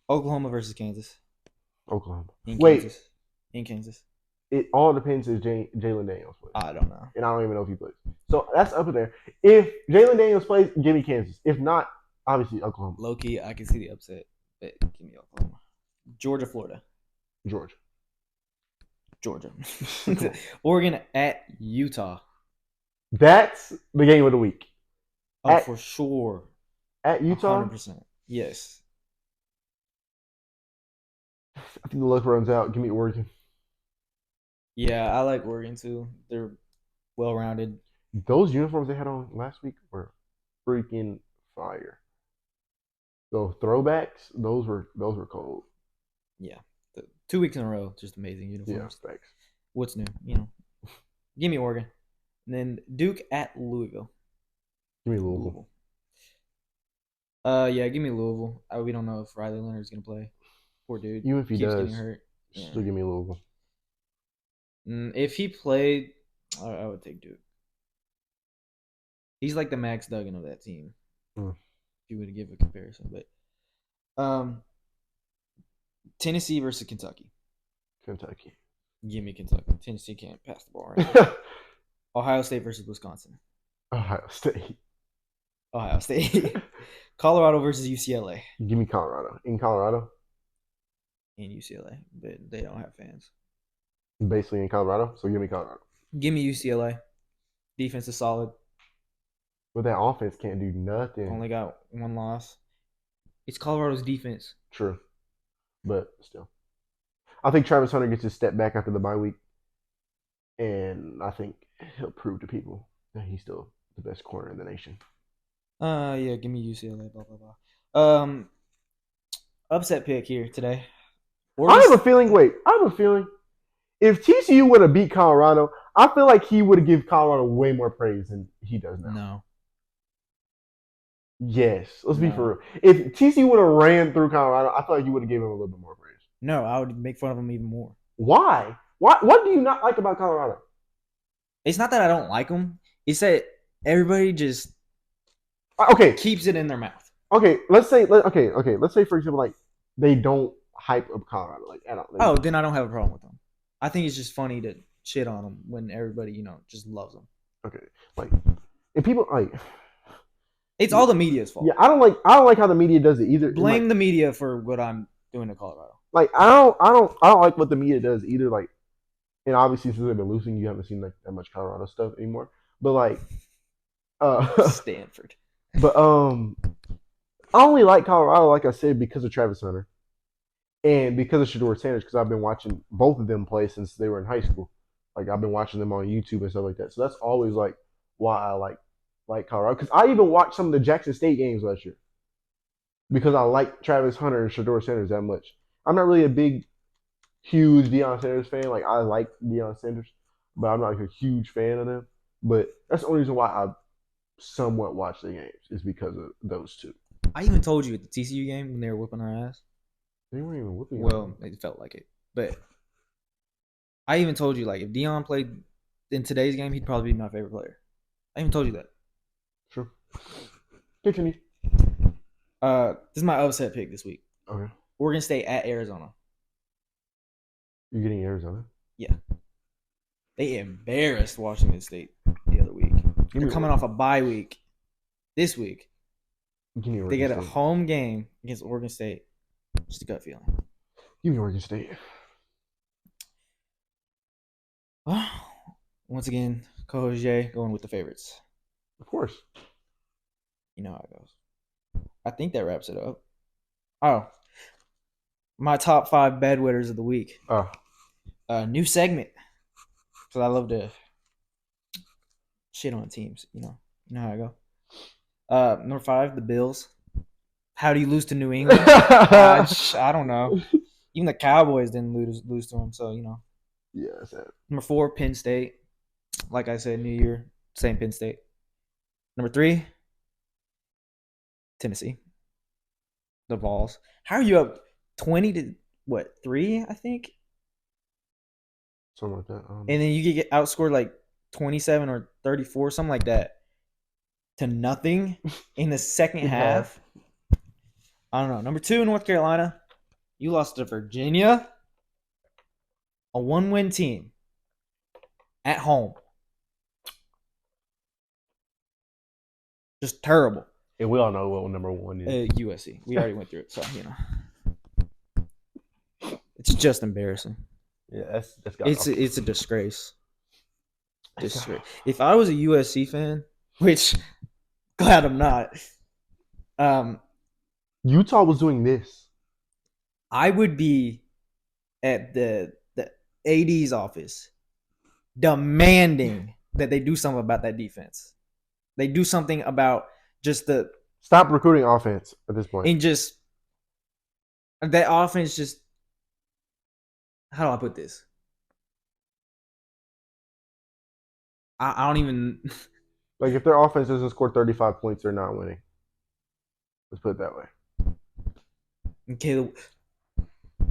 Oklahoma versus Kansas. Oklahoma. In Kansas. It all depends if Jalen Daniels plays. I don't know. And I don't even know if he plays. So that's up in there. If Jalen Daniels plays, give me Kansas. If not, obviously Oklahoma. Low key, I can see the upset, but give me Oklahoma. Georgia, Florida. Georgia. Oregon at Utah. That's the game of the week. Oh, for sure. At Utah? 100%. Yes. I think the luck runs out. Give me Oregon. Yeah, I like Oregon too. They're well-rounded. Those uniforms they had on last week were freaking fire. So throwbacks, those were cold. Yeah. 2 weeks in a row, just amazing uniforms. Yeah, thanks. What's new? Give me Oregon. And then Duke at Louisville. Give me Louisville. Yeah, give me Louisville. We don't know if Riley Leonard's gonna play. Poor dude. Even if he keeps does, getting hurt. still give me Louisville. If he played, I would take Duke. He's like the Max Duggan of that team. If you were to give a comparison, but Tennessee versus Kentucky. Kentucky. Give me Kentucky. Tennessee can't pass the ball right. Ohio State versus Wisconsin. Ohio State. Ohio State. Colorado versus UCLA. Give me Colorado. In Colorado? In UCLA, but they don't have fans. Basically in Colorado, so give me Colorado. Give me UCLA. Defense is solid. But that offense can't do nothing. Only got one loss. It's Colorado's defense. True. But still. I think Travis Hunter gets his step back after the bye week. And I think he'll prove to people that he's still the best corner in the nation. Yeah, give me UCLA, blah, blah, blah. Upset pick here today. I have a feeling, if TCU would have beat Colorado, I feel like he would have given Colorado way more praise than he does now. No. Yes, let's be for real. If TCU would have ran through Colorado, I feel like you would have given him a little bit more praise. No, I would make fun of him even more. Why? What do you not like about Colorado? It's not that I don't like him. It's that everybody just keeps it in their mouth. Okay, let's say for example, like they don't hype up Colorado like at all. Then I don't have a problem with them. I think it's just funny to shit on them when everybody, just loves them. Okay, like and people like it's all the media's fault. Yeah, I don't like how the media does it either. Blame the media for what I'm doing to Colorado. Like I don't like what the media does either. Like, and obviously since they've been losing, you haven't seen like that much Colorado stuff anymore. But like, Stanford. But I only like Colorado, like I said, because of Travis Hunter and because of Shedeur Sanders. Because I've been watching both of them play since they were in high school. Like I've been watching them on YouTube and stuff like that. So that's always like why I like Colorado. Because I even watched some of the Jackson State games last year because I like Travis Hunter and Shedeur Sanders that much. I'm not really a big, huge Deion Sanders fan. Like I like Deion Sanders, but I'm not like a huge fan of them. But that's the only reason why I somewhat watch the games is because of those two. I even told you at the TCU game when they were whooping our ass. They weren't even whooping. Well, it felt like it, but I even told you like if Deion played in today's game, he'd probably be my favorite player. I even told you that. Sure. Continue. This is my upset pick this week. Okay. Oregon State at Arizona. You're getting Arizona? Yeah. They embarrassed Washington State the other week. They're coming off a bye week. This week, they get a home game against Oregon State. Just a gut feeling. Give me Oregon State. Once again, Co-host Jay going with the favorites. Of course. You know how it goes. I think that wraps it up. Oh. My top 5 bedwetters of the week. New segment. Because I love to shit on teams. You know how I go. Number 5, the Bills. How do you lose to New England? I don't know. Even the Cowboys didn't lose to them, so Yeah, that's it. Number 4, Penn State. Like I said, New Year, same Penn State. Number 3, Tennessee. The Vols. How are you up 20 to 3? I think. Something like that. And then you get outscored like 27 or 34, something like that, to nothing in the second half. I don't know. Number 2, North Carolina. You lost to Virginia. A 1-win team. At home. Just terrible. And we all know what number 1 is. USC. We already went through it, so it's just embarrassing. Yeah, that's got it's a disgrace. If I was a USC fan, which glad I'm not, Utah was doing this. I would be at the AD's office demanding that they do something about that defense. They do something about just the stop recruiting offense at this point. And just that offense just, how do I put this? I don't even like if their offense doesn't score 35 points, they're not winning. Let's put it that way. And Caleb,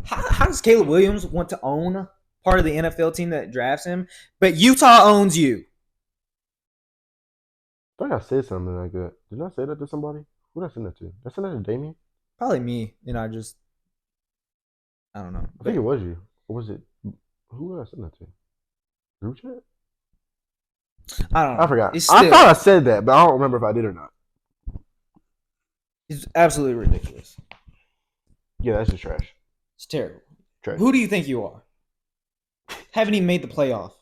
how does Caleb Williams want to own part of the NFL team that drafts him, but Utah owns you? I think I said something like that. Did I say that to somebody? Who did I send that to? Did I send that to Damien? Probably me. And I don't know. I think it was you. Or was it? Who did I send that to? Group chat? I don't know. I forgot. I thought I said that, but I don't remember if I did or not. It's absolutely ridiculous. Yeah, that's just trash. It's terrible. Trash. Who do you think you are? Haven't even made the playoff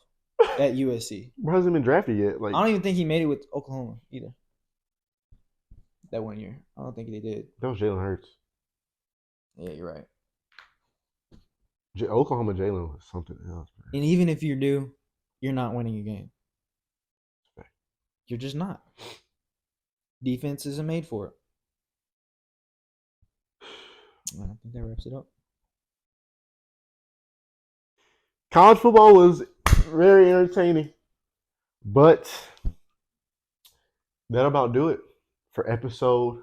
at USC. Bro hasn't been drafted yet. Like I don't even think he made it with Oklahoma either. That 1 year. I don't think they did. that was Jalen Hurts. Yeah, you're right. Oklahoma Jalen was something else. Man. And even if you do, you're not winning a game. You're just not. Defense isn't made for it. I think that wraps it up. College football was very entertaining, but that'll about do it for episode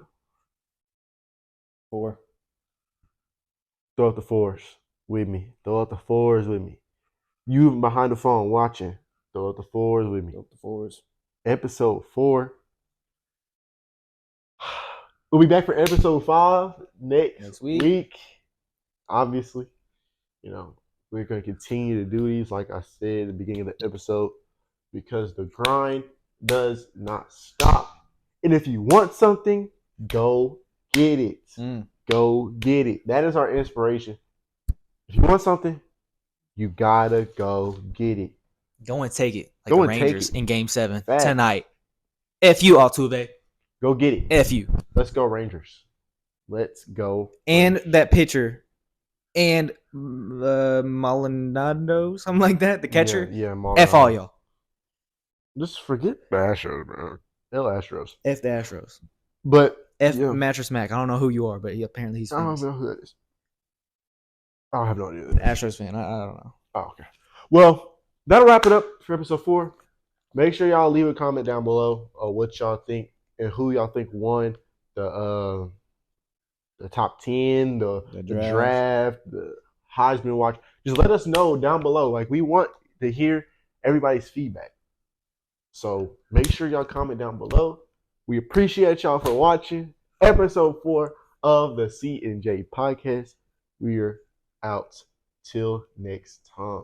4. Throw out the fours with me. Throw out the fours with me. You behind the phone watching. Throw out the fours with me. Up the 4s. Episode 4. We'll be back for episode 5 next week. Obviously, we're going to continue to do these, like I said at the beginning of the episode, because the grind does not stop. And if you want something, go get it. Go get it. That is our inspiration. If you want something, you gotta go get it. Go and take it. Like Go the and take Rangers it. in Game 7 Fact. tonight. F you, Altuve. Go get it. F you. Let's go Rangers. Let's go. And Rangers. that pitcher. And Maldonado, something like that. The catcher. Yeah, F all y'all. Just forget the Astros, man. L Astros. F the Astros. But F yeah. Mattress Mac. I don't know who you are, but apparently he's I don't famous. know who that is. I have no idea. Astros fan. I don't know. Oh, okay. Well, that'll wrap it up for episode 4. Make sure y'all leave a comment down below of what y'all think and who y'all think won the top 10, the draft, the Heisman watch. Just let us know down below. Like, we want to hear everybody's feedback. So make sure y'all comment down below. We appreciate y'all for watching episode 4 of the C&J Podcast. We are out till next time.